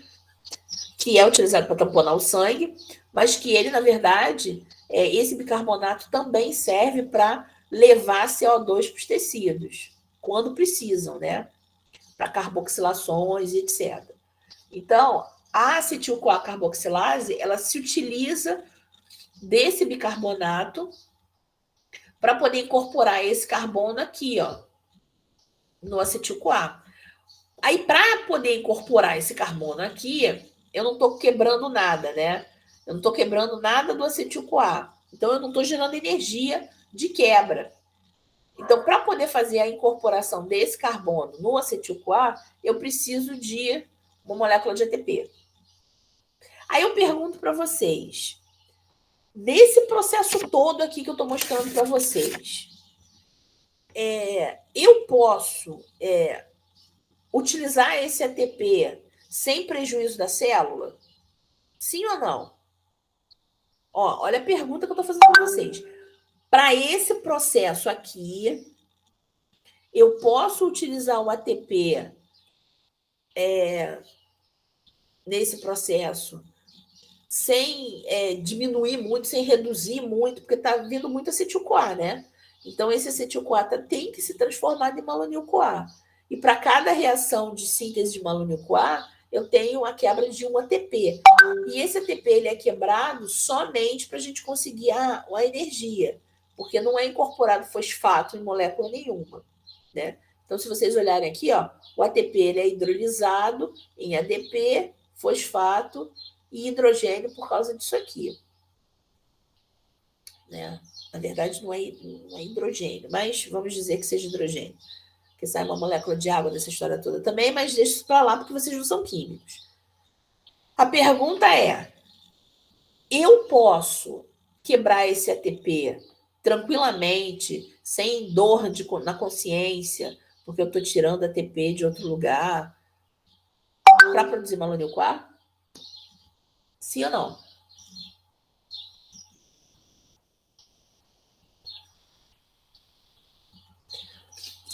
que é utilizado para tamponar o sangue, mas que ele, na verdade, esse bicarbonato também serve para levar CO2 para os tecidos, quando precisam, né? Para carboxilações e etc. Então, a acetil-CoA carboxilase, ela se utiliza desse bicarbonato para poder incorporar esse carbono aqui, ó, no acetil-CoA. Aí, para poder incorporar esse carbono aqui, eu não estou quebrando nada, né? Eu não estou quebrando nada do acetil-CoA. Então, eu não estou gerando energia de quebra. Então, para poder fazer a incorporação desse carbono no acetil-CoA, eu preciso de uma molécula de ATP. Aí eu pergunto para vocês, nesse processo todo aqui que eu estou mostrando para vocês, eu posso utilizar esse ATP sem prejuízo da célula? Sim ou não? Ó, olha a pergunta que eu estou fazendo para vocês. Para esse processo aqui, eu posso utilizar o ATP nesse processo sem diminuir muito, sem reduzir muito, porque está vindo muito acetil-CoA, né? Então, esse acetil-CoA tem que se transformar em malonil-CoA. E para cada reação de síntese de malonil-CoA, eu tenho a quebra de um ATP. E esse ATP ele é quebrado somente para a gente conseguir a energia, porque não é incorporado fosfato em molécula nenhuma, né? Então, se vocês olharem aqui, ó, o ATP ele é hidrolisado em ADP, fosfato e hidrogênio por causa disso aqui, né? Na verdade, não é hidrogênio, mas vamos dizer que seja hidrogênio, porque sai uma molécula de água dessa história toda também, mas deixa isso para lá porque vocês não são químicos. A pergunta é: eu posso quebrar esse ATP tranquilamente, sem dor na consciência, porque eu estou tirando ATP de outro lugar, para produzir malonil-CoA? Sim ou não?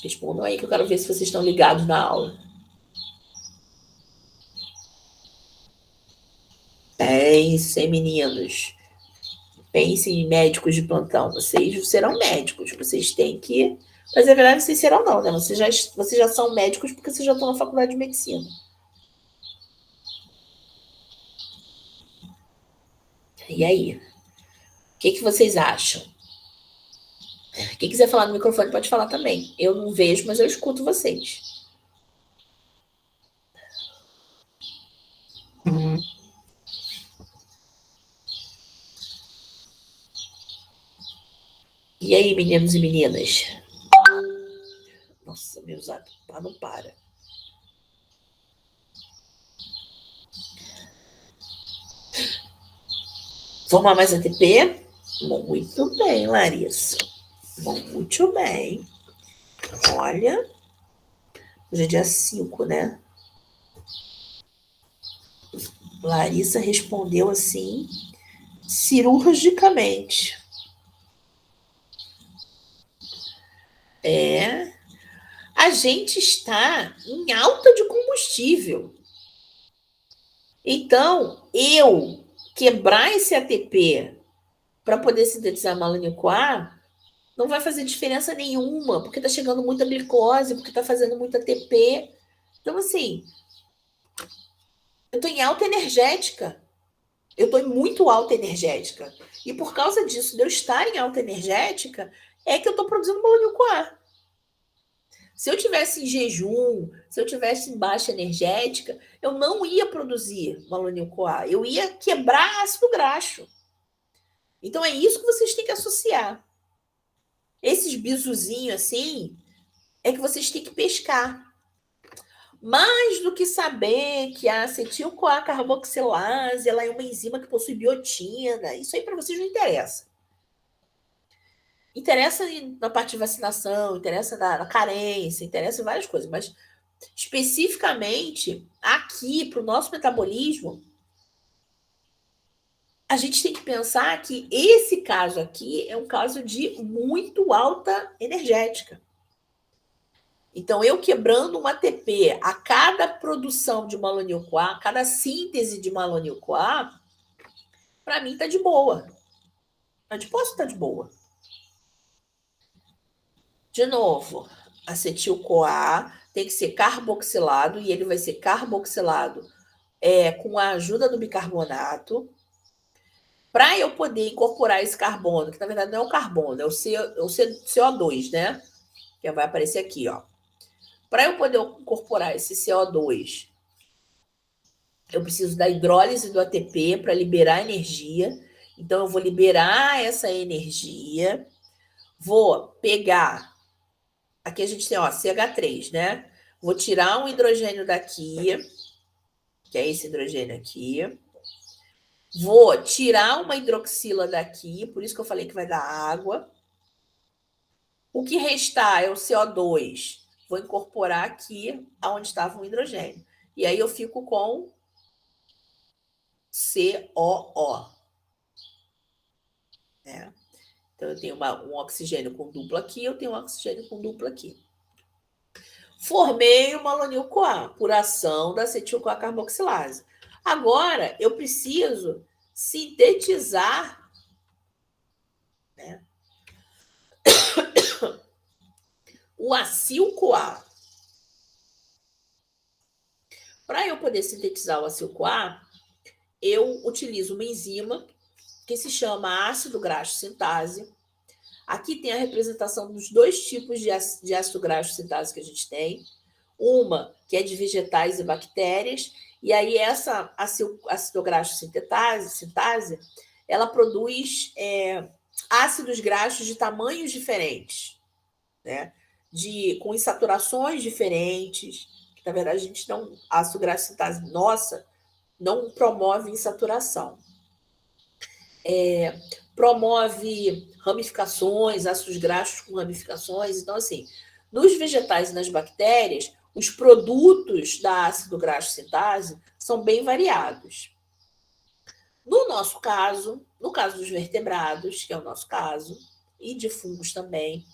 Respondam aí que eu quero ver se vocês estão ligados na aula. Pensem, meninos. Pensem em médicos de plantão. Vocês serão médicos. Vocês têm que... Mas é verdade, vocês serão não, né? Vocês já são médicos porque vocês já estão na faculdade de medicina. E aí? O que vocês acham? Quem quiser falar no microfone pode falar também. Eu não vejo, mas eu escuto vocês. E aí, meninos e meninas? Nossa, meu zap não para. Formar mais ATP? Muito bem, Larissa. Muito bem. Olha, hoje é dia 5, né? Larissa respondeu assim, cirurgicamente. a gente está em alta de combustível. Então, eu quebrar esse ATP para poder sintetizar malonico-A não vai fazer diferença nenhuma, porque está chegando muita glicose, porque está fazendo muito ATP. Então, assim, eu estou em alta energética. Eu estou muito alta energética. E por causa disso, de eu estar em alta energética, é que eu estou produzindo malonico-A. Se eu tivesse em jejum, se eu tivesse em baixa energética, eu não ia produzir malonico-A. Eu ia quebrar ácido graxo. Então é isso que vocês têm que associar. Esses bisuzinhos assim é que vocês têm que pescar. Mais do que saber que a acetil-CoA carboxilase ela é uma enzima que possui biotina, isso aí para vocês não interessa. Interessa na parte de vacinação, interessa na carência, interessa em várias coisas, mas especificamente aqui para o nosso metabolismo, a gente tem que pensar que esse caso aqui é um caso de muito alta energética. Então, eu quebrando um ATP a cada produção de malonil-CoA, a cada síntese de malonil-CoA, para mim tá de boa. Mas posso estar de boa. De novo, acetil-CoA tem que ser carboxilado e ele vai ser carboxilado com a ajuda do bicarbonato. Para eu poder incorporar esse carbono, que na verdade não é o carbono, é o CO2, né? Que vai aparecer aqui, ó. Para eu poder incorporar esse CO2, eu preciso da hidrólise do ATP para liberar energia. Então, eu vou liberar essa energia, vou pegar. Aqui a gente tem, ó, CH3, né? Vou tirar um hidrogênio daqui, que é esse hidrogênio aqui. Vou tirar uma hidroxila daqui, por isso que eu falei que vai dar água. O que restar é o CO2. Vou incorporar aqui aonde estava o hidrogênio. E aí eu fico com COO. Né? Então, eu tenho um oxigênio com duplo aqui, eu tenho um oxigênio com duplo aqui. Formei o malonil-CoA por ação da acetil-CoA carboxilase. Agora, eu preciso sintetizar, né, o acil-CoA. Para eu poder sintetizar o acil-CoA, eu utilizo uma enzima que se chama ácido graxo sintase. Aqui tem a representação dos dois tipos de ácido graxo sintase que a gente tem. Uma que é de vegetais e bactérias, e aí essa ácido graxo sintase, ela produz ácidos graxos de tamanhos diferentes, né? Com insaturações diferentes, que na verdade a gente não, a ácido graxo sintase nossa não promove insaturação. Promove ramificações, ácidos graxos com ramificações. Então, assim, nos vegetais e nas bactérias, os produtos da ácido graxo sintase são bem variados. No nosso caso, no caso dos vertebrados, que é o nosso caso, e de fungos também,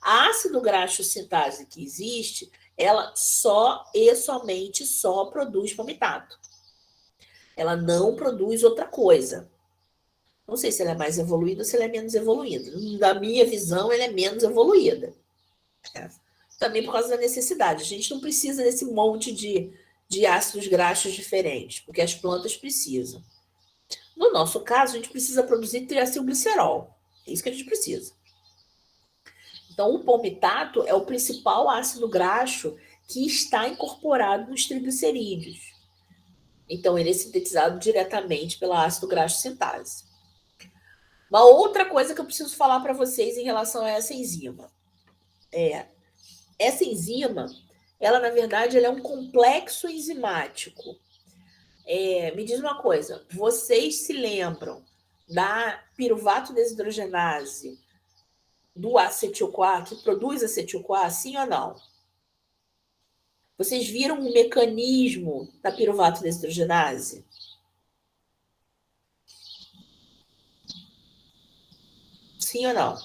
a ácido graxo sintase que existe, ela somente produz palmitato. Ela não produz outra coisa. Não sei se ela é mais evoluída ou se ela é menos evoluída. Da minha visão, ela é menos evoluída. Também por causa da necessidade. A gente não precisa desse monte de ácidos graxos diferentes, porque as plantas precisam. No nosso caso, a gente precisa produzir triacilglicerol. É isso que a gente precisa. Então, o palmitato é o principal ácido graxo que está incorporado nos triglicerídeos. Então, ele é sintetizado diretamente pela ácido graxo sintase. Uma outra coisa que eu preciso falar para vocês em relação a essa enzima. Essa enzima, ela, na verdade, ela é um complexo enzimático. Me diz uma coisa, vocês se lembram da piruvato desidrogenase do acetil-CoA, que produz acetil-CoA, sim ou não? Vocês viram o mecanismo da piruvato desidrogenase? Sim ou não?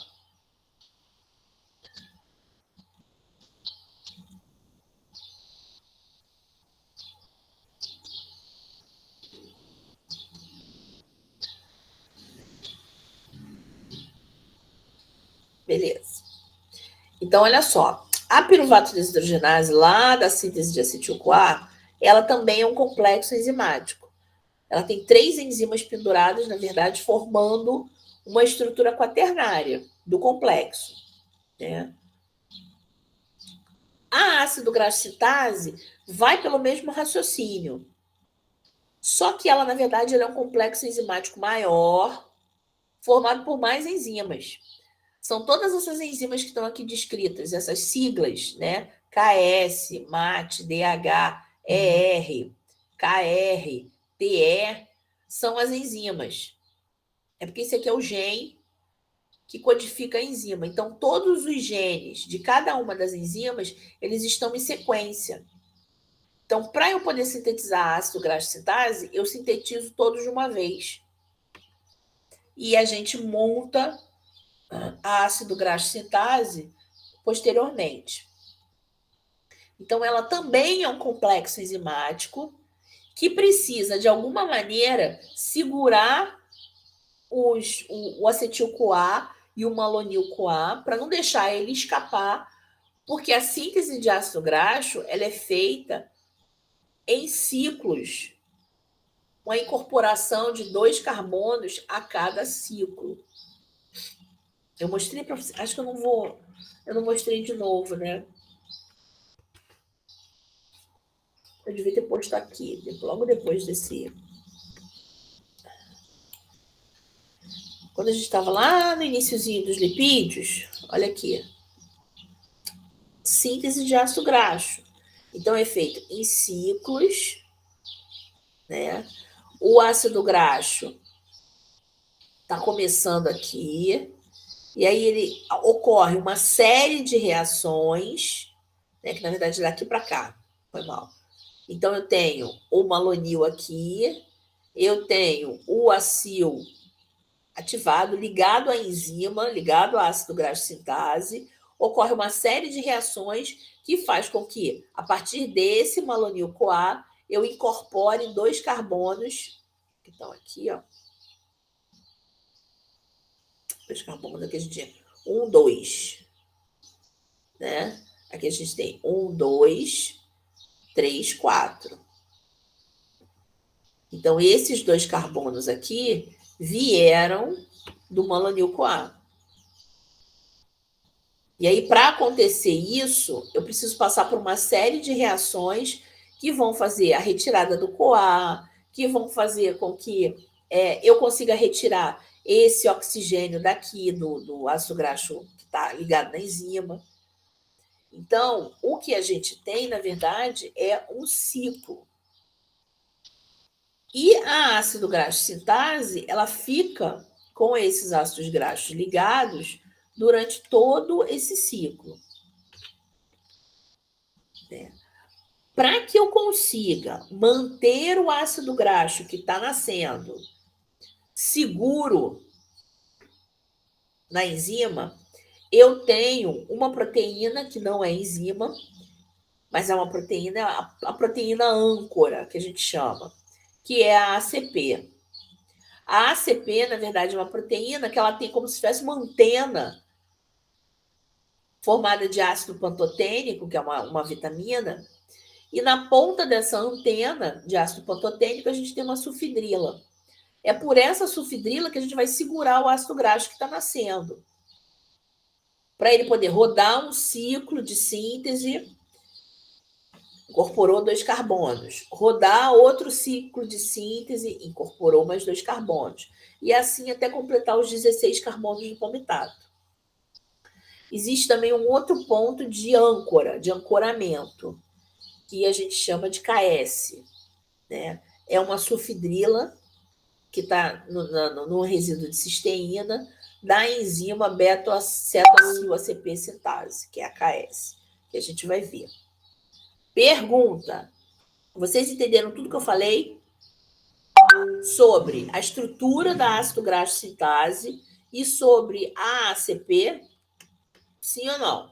Beleza. Então, olha só. A piruvato desidrogenase, lá da síntese de acetil-CoA, ela também é um complexo enzimático. Ela tem 3 enzimas penduradas, na verdade, formando uma estrutura quaternária do complexo, né? A ácido graxo sintase vai pelo mesmo raciocínio. Só que ela, na verdade, ela é um complexo enzimático maior, formado por mais enzimas. São todas essas enzimas que estão aqui descritas, essas siglas, né? KS, MAT, DH, ER, KR, TE, são as enzimas. É porque esse aqui é o gene que codifica a enzima. Então, todos os genes de cada uma das enzimas, eles estão em sequência. Então, para eu poder sintetizar ácido graxo sintase, eu sintetizo todos de uma vez. E a gente monta a ácido graxo sintase posteriormente. Então, ela também é um complexo enzimático que precisa, de alguma maneira, segurar o acetil-CoA e o malonil-CoA para não deixar ele escapar, porque a síntese de ácido graxo ela é feita em ciclos, uma incorporação de 2 carbonos a cada ciclo. Eu mostrei para você, acho que eu não mostrei de novo, né? Eu devia ter posto aqui, logo depois desse. Quando a gente estava lá no iniciozinho dos lipídios, olha aqui. Síntese de ácido graxo. Então, é feito em ciclos, né? O ácido graxo está começando aqui, e aí ele ocorre uma série de reações, né? Que na verdade é daqui para cá, foi mal. Então, eu tenho o malonil aqui, eu tenho o acil ativado, ligado à enzima, ligado ao ácido graxo sintase, ocorre uma série de reações que faz com que, a partir desse malonil-CoA, eu incorpore 2 carbonos, que estão aqui, ó. 2 carbonos aqui a gente tem 1, 2, né? Aqui a gente tem 1, 2, 3, 4. Então, esses 2 carbonos aqui vieram do malonil-CoA. E aí, para acontecer isso, eu preciso passar por uma série de reações que vão fazer a retirada do CoA, que vão fazer com que eu consiga retirar esse oxigênio daqui do ácido graxo que está ligado na enzima. Então, o que a gente tem, na verdade, é um ciclo. E a ácido graxo sintase, ela fica com esses ácidos graxos ligados durante todo esse ciclo. Para que eu consiga manter o ácido graxo que está nascendo seguro na enzima, eu tenho uma proteína que não é enzima, mas é uma proteína, a proteína âncora, que a gente chama, que é a ACP. A ACP, na verdade, é uma proteína que ela tem como se tivesse uma antena formada de ácido pantotênico, que é uma vitamina, e na ponta dessa antena de ácido pantotênico a gente tem uma sulfidrila. É por essa sulfidrila que a gente vai segurar o ácido graxo que está nascendo. Para ele poder rodar um ciclo de síntese, incorporou 2 carbonos. Rodar outro ciclo de síntese, incorporou mais 2 carbonos. E assim até completar os 16 carbonos do palmitato. Existe também um outro ponto de âncora, de ancoramento, que a gente chama de KS. Né? É uma sulfidrila que está no resíduo de cisteína da enzima beta-acetoacil-ACP sintase, que é a KS, que a gente vai ver. Pergunta: vocês entenderam tudo que eu falei sobre a estrutura da ácido graxo sintase e sobre a ACP? Sim ou não?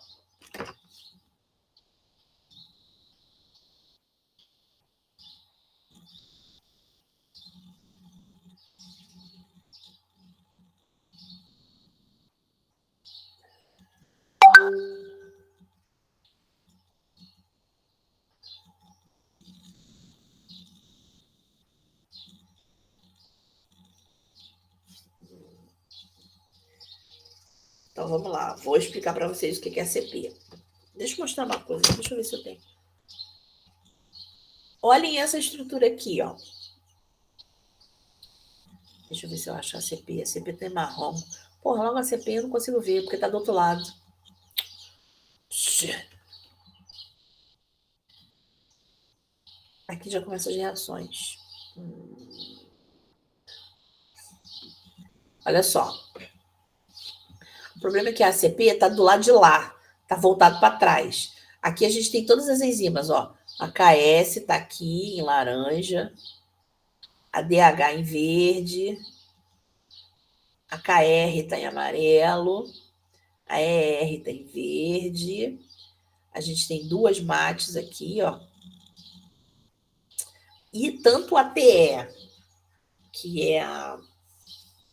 Então, vamos lá. Vou explicar para vocês o que é ACP. Deixa eu mostrar uma coisa. Deixa eu ver se eu tenho. Olhem essa estrutura aqui, ó. Deixa eu ver se eu acho a ACP. A ACP tem marrom. Porra, logo a ACP eu não consigo ver, porque tá do outro lado. Aqui já começam as reações. Olha só. O problema é que a ACP está do lado de lá. Está voltado para trás. Aqui a gente tem todas as enzimas, ó. A KS está aqui em laranja. A DH em verde. A KR está em amarelo. A ER está em verde. A gente tem duas mates aqui, ó. E tanto a TE, que é a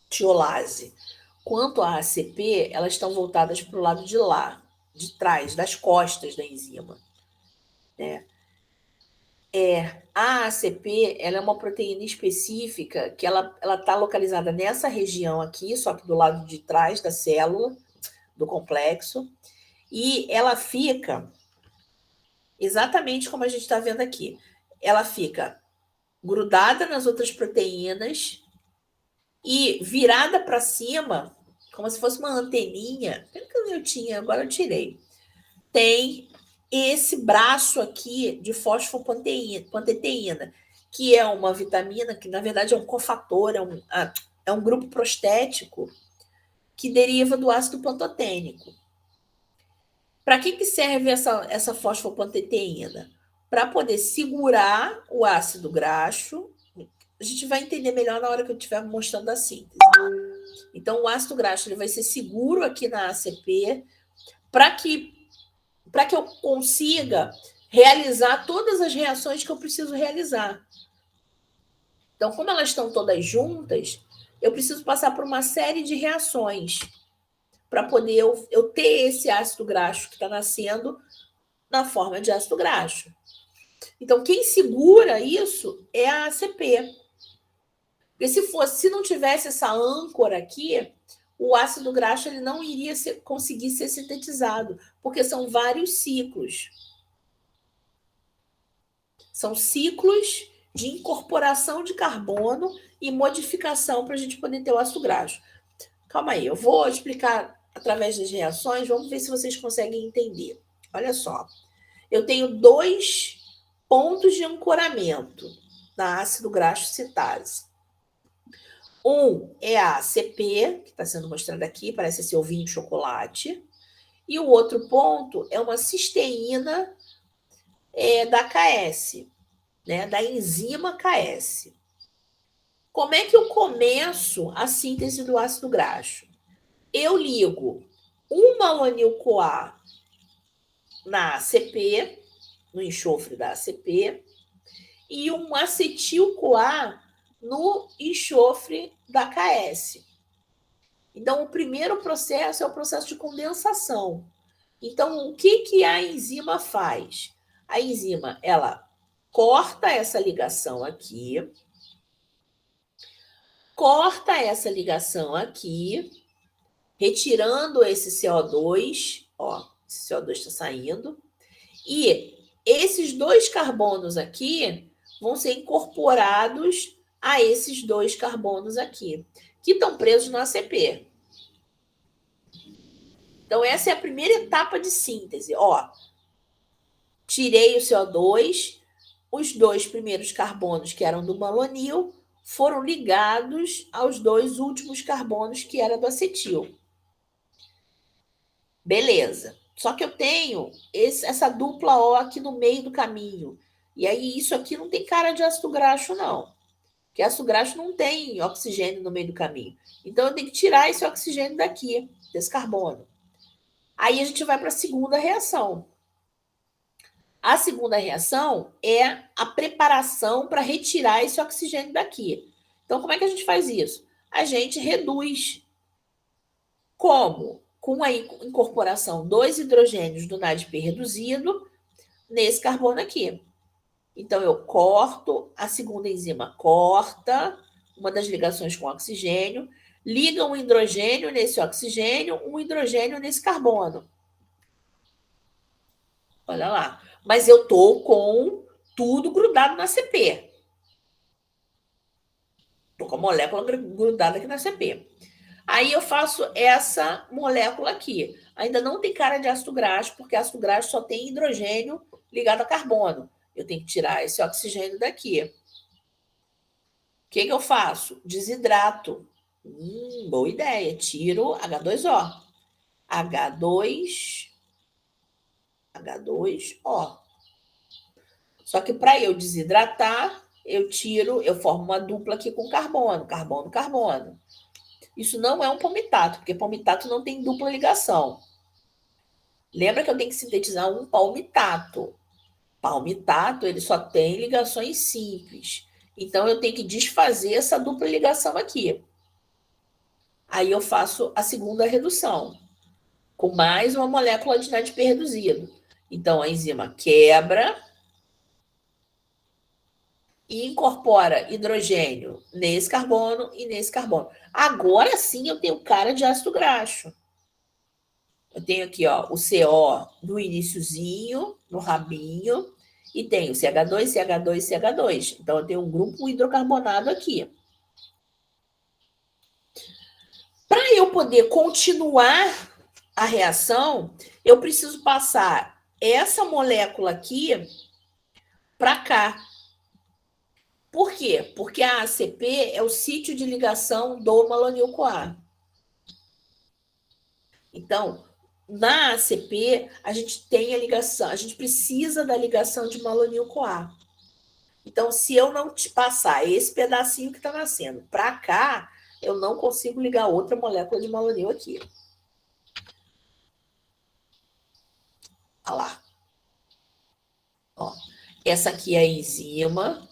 tiolase, quanto a ACP, elas estão voltadas para o lado de lá, de trás, das costas da enzima. Né? A ACP, ela é uma proteína específica que ela está localizada nessa região aqui, só que do lado de trás da célula, do complexo, e ela fica exatamente como a gente está vendo aqui. Ela fica grudada nas outras proteínas e virada para cima, como se fosse uma anteninha. Pelo que eu tinha, agora eu tirei. Tem esse braço aqui de fosfopanteína, que é uma vitamina que, na verdade, é um cofator, é um grupo prostético que deriva do ácido pantotênico. Para que serve essa fosfopanteína? Para poder segurar o ácido graxo. A gente vai entender melhor na hora que eu estiver mostrando a síntese. Então, o ácido graxo ele vai ser seguro aqui na ACP para que eu consiga realizar todas as reações que eu preciso realizar. Então, como elas estão todas juntas, eu preciso passar por uma série de reações para poder eu ter esse ácido graxo que está nascendo na forma de ácido graxo. Então, quem segura isso é a ACP. Porque se não tivesse essa âncora aqui, o ácido graxo ele não iria conseguir ser sintetizado, porque são vários ciclos. São ciclos de incorporação de carbono e modificação para a gente poder ter o ácido graxo. Calma aí, eu vou explicar através das reações, vamos ver se vocês conseguem entender. Olha só, eu tenho 2 pontos de ancoramento na ácido graxo citase. Um é a ACP, que está sendo mostrado aqui, parece esse ovinho de chocolate. E o outro ponto é uma cisteína da KS, né, da enzima KS. Como é que eu começo a síntese do ácido graxo? Eu ligo um malonil-CoA na ACP, no enxofre da ACP, e um acetil-CoA no enxofre da KS. Então, o primeiro processo é o processo de condensação. Então, o que a enzima faz? A enzima, ela corta essa ligação aqui, retirando esse CO2, ó, esse CO2 está saindo, e esses 2 carbonos aqui vão ser incorporados a esses 2 carbonos aqui, que estão presos no ACP. Então, essa é a primeira etapa de síntese. Ó, tirei o CO2, os 2 primeiros carbonos, que eram do malonil, foram ligados aos 2 últimos carbonos, que eram do acetil. Beleza. Só que eu tenho essa dupla O aqui no meio do caminho. E aí, isso aqui não tem cara de ácido graxo, não. Porque ácido graxo não tem oxigênio no meio do caminho. Então, eu tenho que tirar esse oxigênio daqui, desse carbono. Aí, a gente vai para a segunda reação. A segunda reação é a preparação para retirar esse oxigênio daqui. Então, como é que a gente faz isso? A gente reduz. Como? Com a incorporação dos hidrogênios do NADP reduzido nesse carbono aqui. Então, eu corto, a segunda enzima corta uma das ligações com oxigênio, liga um hidrogênio nesse oxigênio, um hidrogênio nesse carbono. Olha lá. Mas eu estou com tudo grudado na CP. Estou com a molécula grudada aqui na CP. Aí eu faço essa molécula aqui. Ainda não tem cara de ácido graxo, porque ácido graxo só tem hidrogênio ligado a carbono. Eu tenho que tirar esse oxigênio daqui. O que eu faço? Desidrato. Boa ideia. Tiro H2O. H2O. Só que para eu desidratar, eu formo uma dupla aqui com carbono, carbono, carbono. Isso não é um palmitato, porque palmitato não tem dupla ligação. Lembra que eu tenho que sintetizar um palmitato. Palmitato, ele só tem ligações simples. Então, eu tenho que desfazer essa dupla ligação aqui. Aí eu faço a segunda redução, com mais uma molécula de NADP reduzido. Então, a enzima quebra e incorpora hidrogênio nesse carbono e nesse carbono. Agora sim eu tenho cara de ácido graxo. Eu tenho aqui, ó, o CO no iniciozinho, no rabinho, e tenho CH2, CH2, CH2. Então, eu tenho um grupo hidrocarbonado aqui. Para eu poder continuar a reação, eu preciso passar essa molécula aqui para cá. Por quê? Porque a ACP é o sítio de ligação do malonil-CoA. Então, na ACP, a gente tem a ligação, a gente precisa da ligação de malonil-CoA. Então, se eu não te passar esse pedacinho que está nascendo para cá, eu não consigo ligar outra molécula de malonil aqui. Olha lá. Ó, essa aqui é a enzima.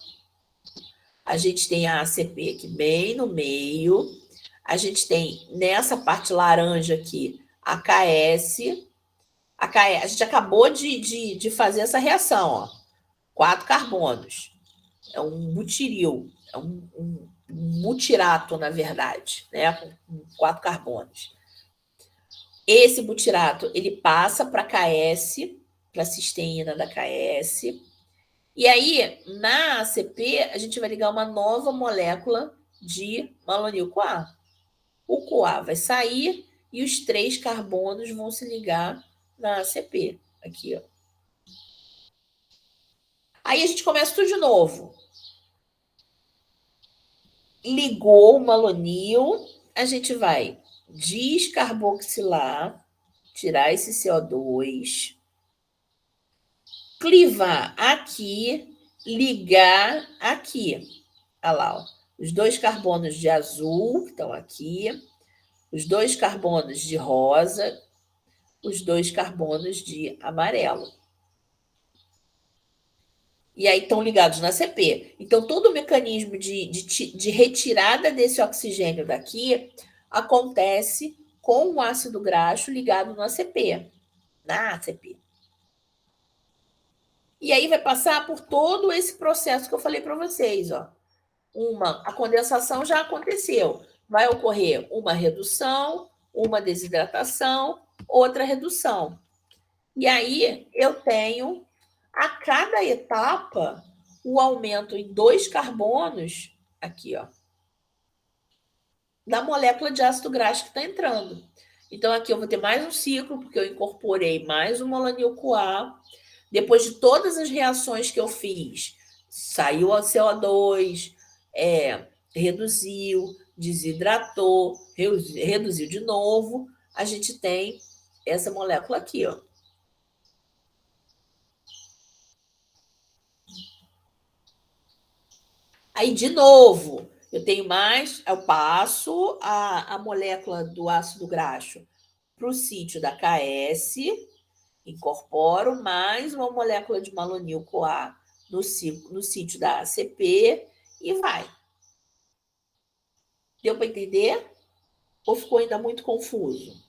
A gente tem a ACP aqui bem no meio. A gente tem nessa parte laranja aqui a KS. A gente acabou de fazer essa reação, ó. 4 carbonos. É um butiril, é um butirato, na verdade, né? Com 4 carbonos. Esse butirato, ele passa para KS, para a cisteína da KS. E aí, na ACP, a gente vai ligar uma nova molécula de malonil-CoA. O CoA vai sair e os 3 carbonos vão se ligar na ACP. Aqui, ó. Aí a gente começa tudo de novo. Ligou o malonil, a gente vai descarboxilar, tirar esse CO2, clivar aqui, ligar aqui. Olha lá, ó. Os 2 carbonos de azul que estão aqui, os 2 carbonos de rosa, os 2 carbonos de amarelo. E aí estão ligados na CP. Então, todo o mecanismo de retirada desse oxigênio daqui acontece com o ácido graxo ligado no ACP, na ACP. E aí vai passar por todo esse processo que eu falei para vocês, ó. A condensação já aconteceu. Vai ocorrer uma redução, uma desidratação, outra redução. E aí eu tenho, a cada etapa, o aumento em 2 carbonos, aqui, ó, da molécula de ácido graxo que está entrando. Então, aqui eu vou ter mais um ciclo, porque eu incorporei mais um malonil-CoA. Depois de todas as reações que eu fiz, saiu o CO2, reduziu, desidratou, reduziu de novo, a gente tem essa molécula aqui, ó. Aí, de novo, eu tenho mais, eu passo a molécula do ácido graxo para o sítio da KS, incorporo mais uma molécula de malonil-CoA no sítio da ACP e vai. Deu para entender? Ou ficou ainda muito confuso?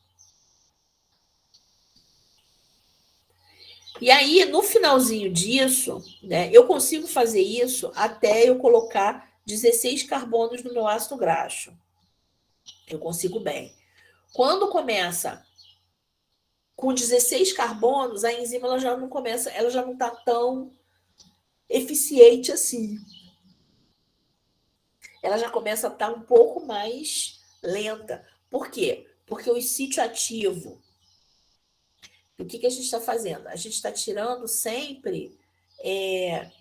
E aí, no finalzinho disso, né, eu consigo fazer isso até eu colocar 16 carbonos no meu ácido graxo. Eu consigo bem. Quando começa com 16 carbonos, a enzima ela já não está tão eficiente assim. Ela já começa a estar um pouco mais lenta. Por quê? Porque o sítio ativo, o que a gente está fazendo? A gente está tirando sempre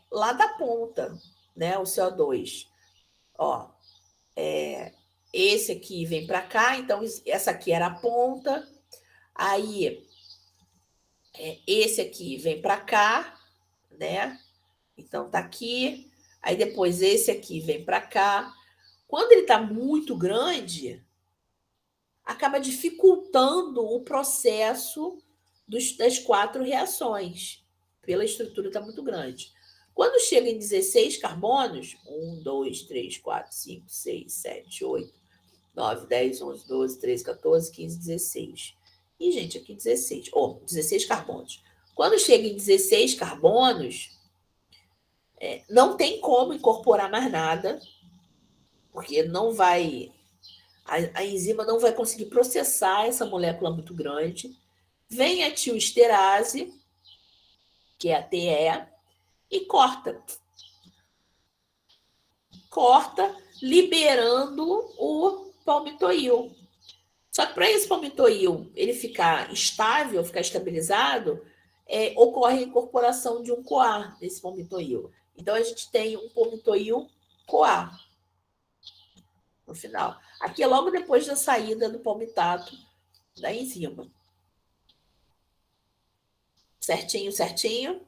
lá da ponta, né? O CO2. Ó, esse aqui vem para cá, então essa aqui era a ponta. Aí esse aqui vem para cá, né? Então tá aqui. Aí depois esse aqui vem para cá. Quando ele está muito grande, acaba dificultando o processo das 4 reações, pela estrutura está muito grande. Quando chega em 16 carbonos, 1, 2, 3, 4, 5, 6, 7, 8, 9, 10, 11, 12, 13, 14, 15, 16. E, gente, aqui 16. 16 carbonos. Quando chega em 16 carbonos, não tem como incorporar mais nada, porque não vai... A enzima não vai conseguir processar essa molécula muito grande. Vem a tioesterase, que é a TE, e corta. Corta, liberando o palmitoil. Só que para esse palmitoil ele ficar estável, ficar estabilizado, ocorre a incorporação de um CoA nesse palmitoil. Então, a gente tem um palmitoil CoA no final. Aqui é logo depois da saída do palmitato da enzima. Certinho, certinho?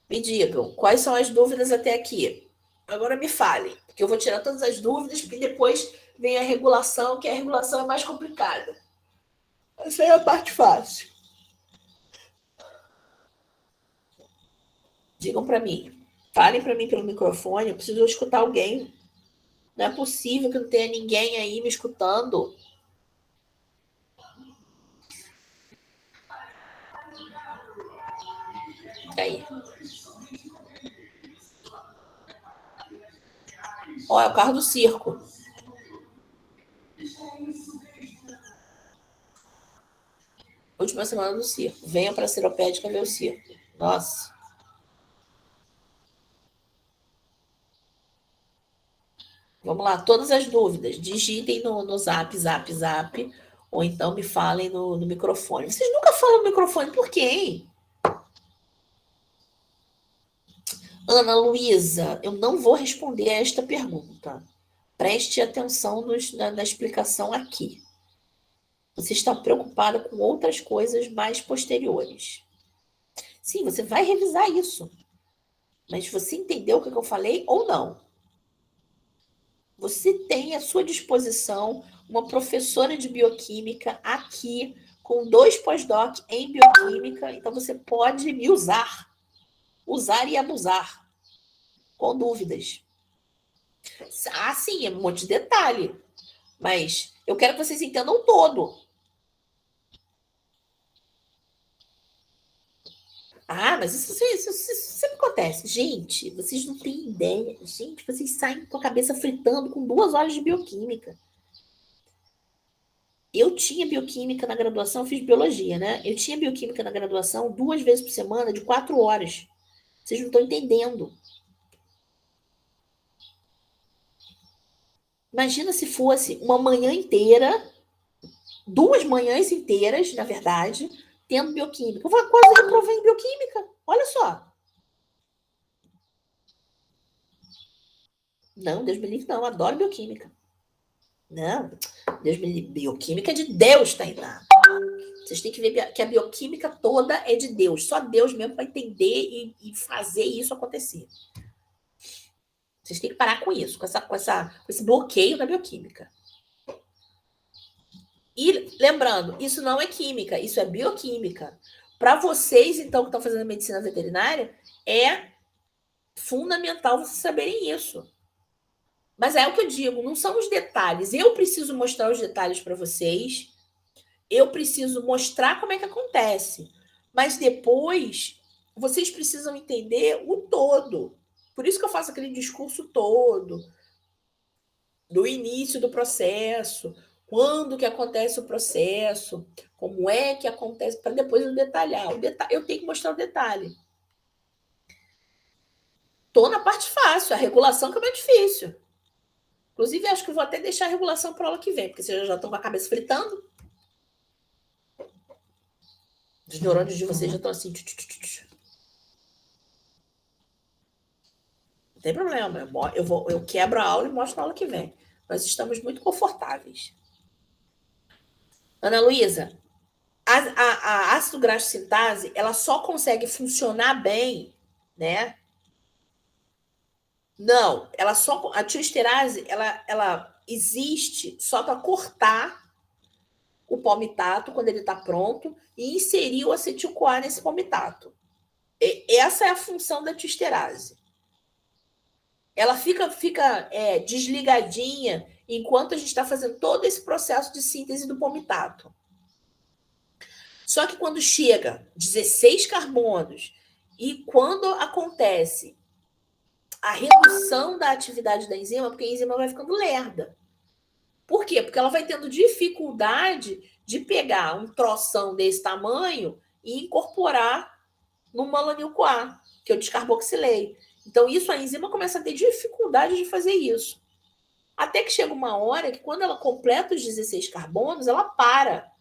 Me digam, quais são as dúvidas até aqui? Agora me falem, porque eu vou tirar todas as dúvidas, porque depois vem a regulação, que a regulação é mais complicada. Essa é a parte fácil. Digam para mim. Falem para mim pelo microfone, eu preciso escutar alguém. Não é possível que não tenha ninguém aí me escutando. Aí. Ó, é o carro do circo. Última semana do circo. Venham para a Seropédica ver o circo. Nossa. Vamos lá, todas as dúvidas. Digitem no zap, ou então me falem no microfone. Vocês nunca falam no microfone, por quê, hein? Ana Luísa, eu não vou responder a esta pergunta. Preste atenção na explicação aqui. Você está preocupada com outras coisas mais posteriores. Sim, você vai revisar isso. Mas você entendeu o que eu falei ou não? Você tem à sua disposição uma professora de bioquímica aqui, com 2 pós-doc em bioquímica, então você pode me usar e abusar, com dúvidas. Ah, sim, é um monte de detalhe, mas eu quero que vocês entendam todo. Ah, mas isso sempre acontece. Gente, vocês não têm ideia. Gente, vocês saem com a cabeça fritando com 2 horas de bioquímica. Eu tinha bioquímica na graduação, eu fiz biologia, né? Eu tinha bioquímica na graduação 2 vezes por semana, de 4 horas. Vocês não estão entendendo. Imagina se fosse uma manhã inteira, 2 manhãs inteiras, na verdade, tendo bioquímica. Eu quase reprovei em bioquímica. Olha só. Não, Deus me livre, não. Eu adoro bioquímica. Não, Deus me livre. Bioquímica é de Deus, Tainá. Vocês têm que ver que a bioquímica toda é de Deus. Só Deus mesmo para entender e fazer isso acontecer. Vocês têm que parar com isso, com esse bloqueio da bioquímica. E lembrando, isso não é química, isso é bioquímica. Para vocês, então, que estão fazendo medicina veterinária, é fundamental vocês saberem isso. Mas é o que eu digo, não são os detalhes. Eu preciso mostrar os detalhes para vocês. Eu preciso mostrar como é que acontece. Mas depois, vocês precisam entender o todo. Por isso que eu faço aquele discurso todo, do início do processo, quando que acontece o processo, como é que acontece, para depois eu detalhar. Eu tenho que mostrar o detalhe. Estou na parte fácil, a regulação que é mais difícil. Inclusive, acho que vou até deixar a regulação para a aula que vem, porque vocês já estão com a cabeça fritando. Os neurônios de vocês já estão assim. Não tem problema. Eu quebro a aula e mostro na aula que vem. Nós estamos muito confortáveis. Ana Luísa, a ácido graxo sintase, ela só consegue funcionar bem, né? Não, a tioesterase, ela existe só para cortar o palmitato quando ele está pronto e inserir o acetil-CoA nesse palmitato. Essa é a função da tioesterase. Ela fica desligadinha enquanto a gente está fazendo todo esse processo de síntese do palmitato. Só que quando chega 16 carbonos e quando acontece a redução da atividade da enzima, porque a enzima vai ficando lerda. Por quê? Porque ela vai tendo dificuldade de pegar um troção desse tamanho e incorporar no melanil-CoA, que eu descarboxilei. Então, isso a enzima começa a ter dificuldade de fazer isso. Até que chega uma hora que, quando ela completa os 16 carbonos, ela para.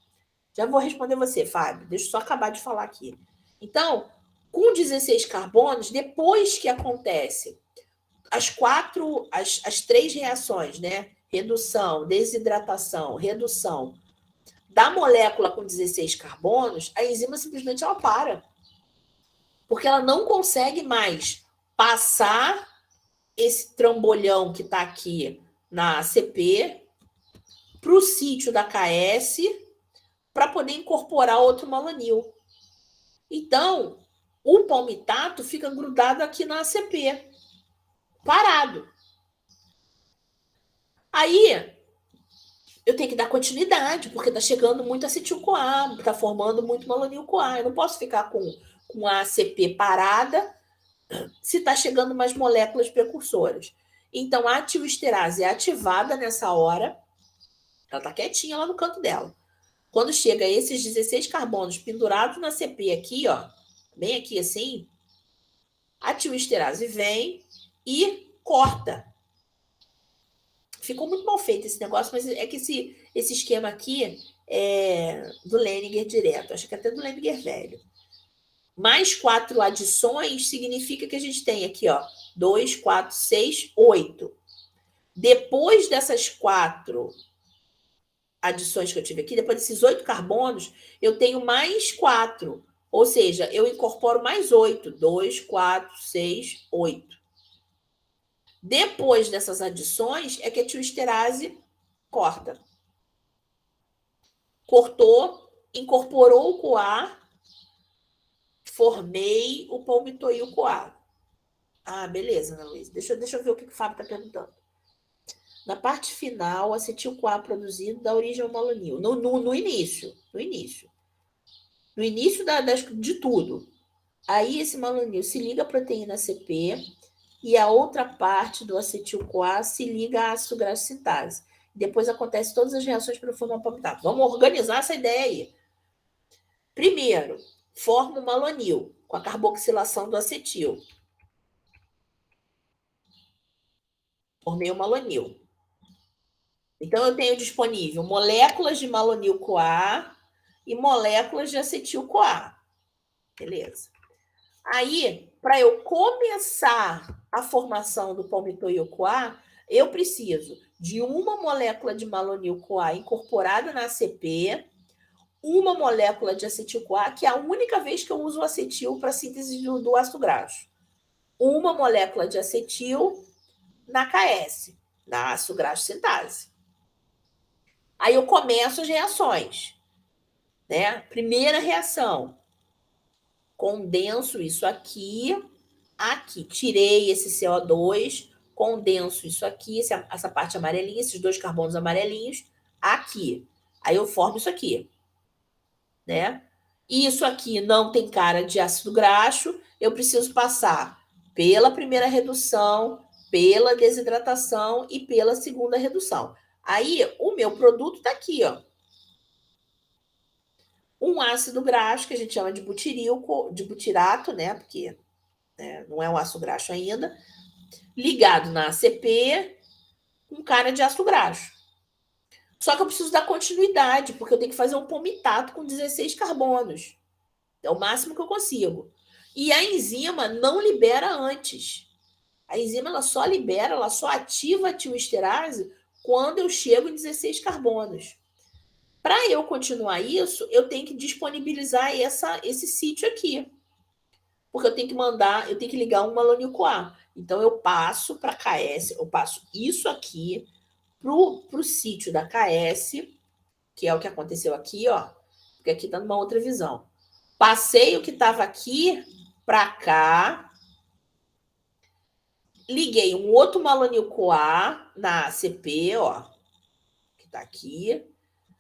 Já vou responder você, Fábio. Deixa eu só acabar de falar aqui. Então, com 16 carbonos, depois que acontece as três reações, né? Redução, desidratação, redução da molécula com 16 carbonos, a enzima simplesmente ela para. Porque ela não consegue mais passar esse trambolhão que está aqui na ACP para o sítio da KS para poder incorporar outro melanil. Então, o palmitato fica grudado aqui na ACP, parado. Aí, eu tenho que dar continuidade, porque está chegando muito acetil-CoA, está formando muito melanil-CoA. Eu não posso ficar com a ACP parada se está chegando mais moléculas precursoras. Então, a tioesterase é ativada nessa hora, ela está quietinha lá no canto dela. Quando chega esses 16 carbonos pendurados na CP aqui, ó, bem aqui assim, a tioesterase vem e corta. Ficou muito mal feito esse negócio, mas é que esse esquema aqui é do Lehninger direto, acho que até do Lehninger velho. Mais 4 adições significa que a gente tem aqui, ó, 2, 4, 6, 8. Depois dessas 4 adições que eu tive aqui, depois desses 8 carbonos, eu tenho mais 4. Ou seja, eu incorporo mais 8. 2, 4, 6, 8. Depois dessas adições, é que a tioesterase corta. Cortou, incorporou o CoA, formei o palmitoil-CoA. Ah, beleza, Ana Luísa. Deixa eu ver o que o Fábio está perguntando. Na parte final, o acetil-CoA produzido dá origem ao melanil. No início. No início de tudo. Aí esse melanil se liga à proteína CP e a outra parte do acetil-CoA se liga à ácido graxo sintase. Depois acontecem todas as reações para formar o palmitato. Vamos organizar essa ideia aí. Primeiro, forma o melanil com a carboxilação do acetil. Formei o melanil. Então, eu tenho disponível moléculas de melanil-CoA e moléculas de acetil-CoA. Beleza. Aí, para eu começar a formação do palmitoil-CoA, eu preciso de uma molécula de melanil-CoA incorporada na ACP, uma molécula de acetil-CoA, que é a única vez que eu uso o acetil para síntese do ácido graxo. Uma molécula de acetil na KS, na ácido graxo sintase. Aí eu começo as reações, né? Primeira reação, condenso isso aqui, tirei esse CO2, condenso isso aqui, essa parte amarelinha, esses 2 carbonos amarelinhos, aqui. Aí eu formo isso aqui, né? Isso aqui não tem cara de ácido graxo, eu preciso passar pela primeira redução, pela desidratação e pela segunda redução. Aí, o meu produto está aqui, ó. Um ácido graxo, que a gente chama de butirato, né? Porque não é um ácido graxo ainda, ligado na ACP, com cara de ácido graxo. Só que eu preciso dar continuidade, porque eu tenho que fazer um palmitato com 16 carbonos. É o máximo que eu consigo. E a enzima não libera antes. A enzima ela só libera, ela só ativa a tioesterase quando eu chego em 16 carbonos. Para eu continuar isso, eu tenho que disponibilizar esse sítio aqui. Porque eu tenho que mandar, eu tenho que ligar um malonil-CoA. Então, eu passo para a KS, eu passo isso aqui para o sítio da KS, que é o que aconteceu aqui, ó. Porque aqui está numa outra visão. Passei o que estava aqui para cá, liguei um outro malonil-CoA na ACP, ó, que está aqui.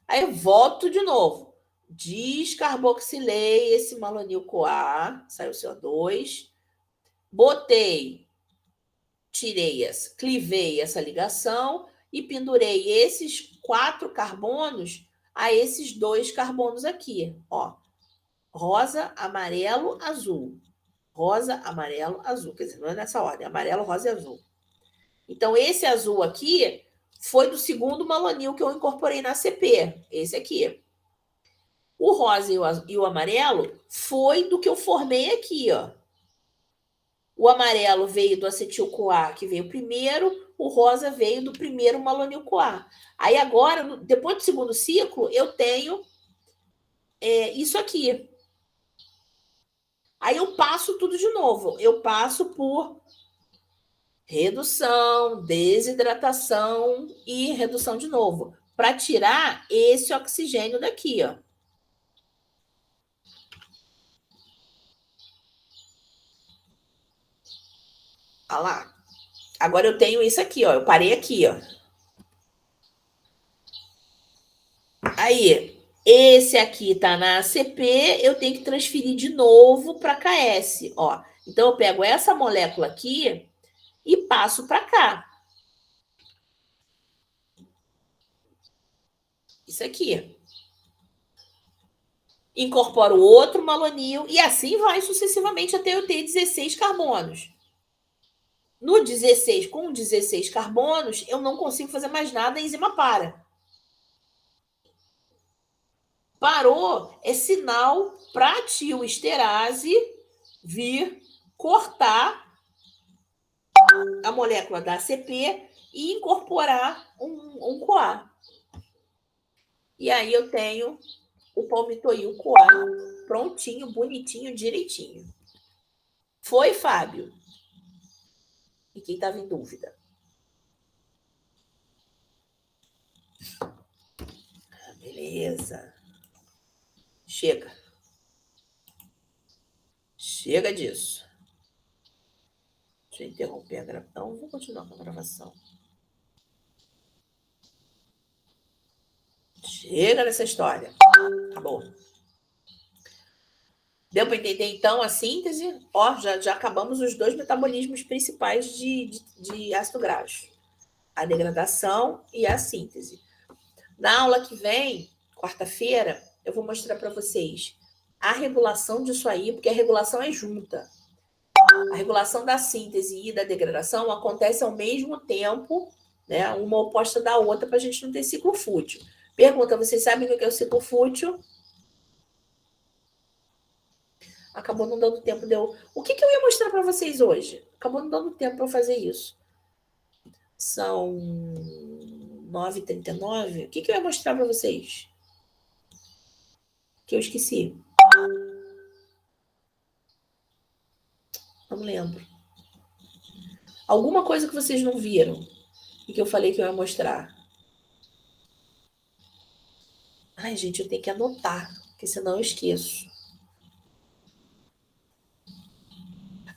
Aí eu volto de novo. Descarboxilei esse malonil-CoA, saiu CO2. Botei, clivei essa ligação e pendurei esses 4 carbonos a esses 2 carbonos aqui, ó. Rosa, amarelo, azul. Rosa, amarelo, azul. Quer dizer, não é nessa ordem, amarelo, rosa e azul. Então, esse azul aqui foi do segundo malonil que eu incorporei na CP. Esse aqui. O rosa e o amarelo foi do que eu formei aqui, ó. O amarelo veio do acetil-CoA, que veio primeiro, o rosa veio do primeiro malonil-CoA. Aí agora, depois do segundo ciclo, eu tenho isso aqui. Aí eu passo tudo de novo. Eu passo por redução, desidratação e redução de novo, para tirar esse oxigênio daqui, ó. Olha lá. Agora eu tenho isso aqui, ó. Eu parei aqui, ó. Aí, esse aqui tá na ACP, eu tenho que transferir de novo para KS, ó. Então eu pego essa molécula aqui e passo para cá. Isso aqui. Incorporo outro malonil e assim vai sucessivamente até eu ter 16 carbonos. No 16, com 16 carbonos, eu não consigo fazer mais nada, a enzima para. Parou é sinal para a tioesterase vir cortar a molécula da ACP e incorporar um CoA. E aí eu tenho o palmitoil CoA prontinho, bonitinho, direitinho. Foi, Fábio? E quem estava em dúvida? Beleza. Chega. Chega disso. Deixa eu interromper a gravação. Vou continuar com a gravação. Chega dessa história. Acabou. Deu para entender, então, a síntese? Ó, já acabamos os 2 metabolismos principais de ácido graxo. A degradação e a síntese. Na aula que vem, quarta-feira, eu vou mostrar para vocês a regulação disso aí, porque a regulação é junta. A regulação da síntese e da degradação acontece ao mesmo tempo, né? Uma oposta da outra, para a gente não ter ciclo fútil. Pergunta, vocês sabem o que é o ciclo fútil? Acabou não dando tempo de eu... O que eu ia mostrar para vocês hoje? Acabou não dando tempo para fazer isso. São 9h39. O que eu ia mostrar para vocês? Que eu esqueci. Não lembro. Alguma coisa que vocês não viram e que eu falei que eu ia mostrar. Ai, gente, eu tenho que anotar, porque senão eu esqueço.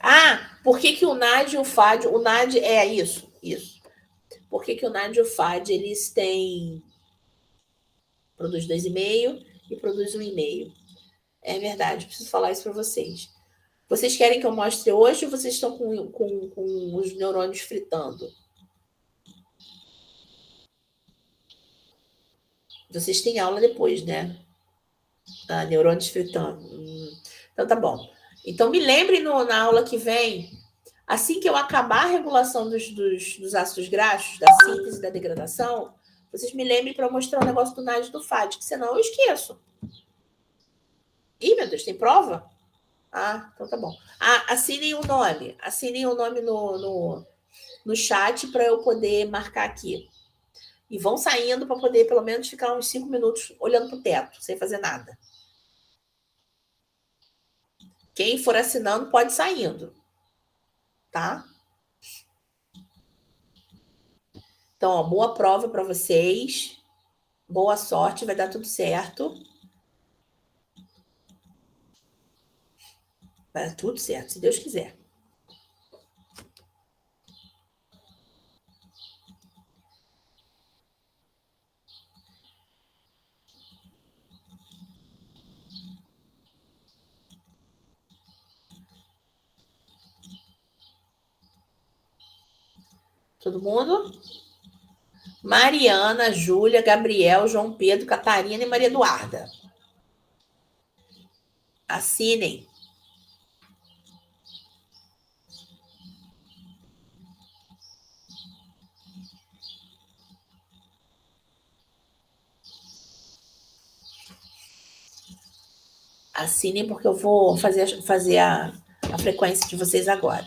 Ah, por que o NAD e o FAD... O NAD é isso. Por que o NAD e o FAD, eles têm... Produz 2,5 e produz 1,5. É verdade, preciso falar isso para vocês. Vocês querem que eu mostre hoje ou vocês estão com os neurônios fritando? Vocês têm aula depois, né? Ah, neurônios fritando. Então tá bom. Então me lembrem na aula que vem, assim que eu acabar a regulação dos ácidos graxos, da síntese e da degradação, vocês me lembrem para eu mostrar o negócio do NAD e do FAD, que senão eu esqueço. Ih, meu Deus, tem prova? Ah, então tá bom. Ah, assinem o nome. Assinem o nome no chat para eu poder marcar aqui. E vão saindo para poder, pelo menos, ficar uns 5 minutos olhando para o teto, sem fazer nada. Quem for assinando pode ir saindo, tá? Então, ó, boa prova para vocês. Boa sorte, vai dar tudo certo. Vai dar tudo certo, se Deus quiser. Todo mundo? Mariana, Júlia, Gabriel, João Pedro, Catarina e Maria Eduarda. Assinem. Assinem porque eu vou fazer a frequência de vocês agora.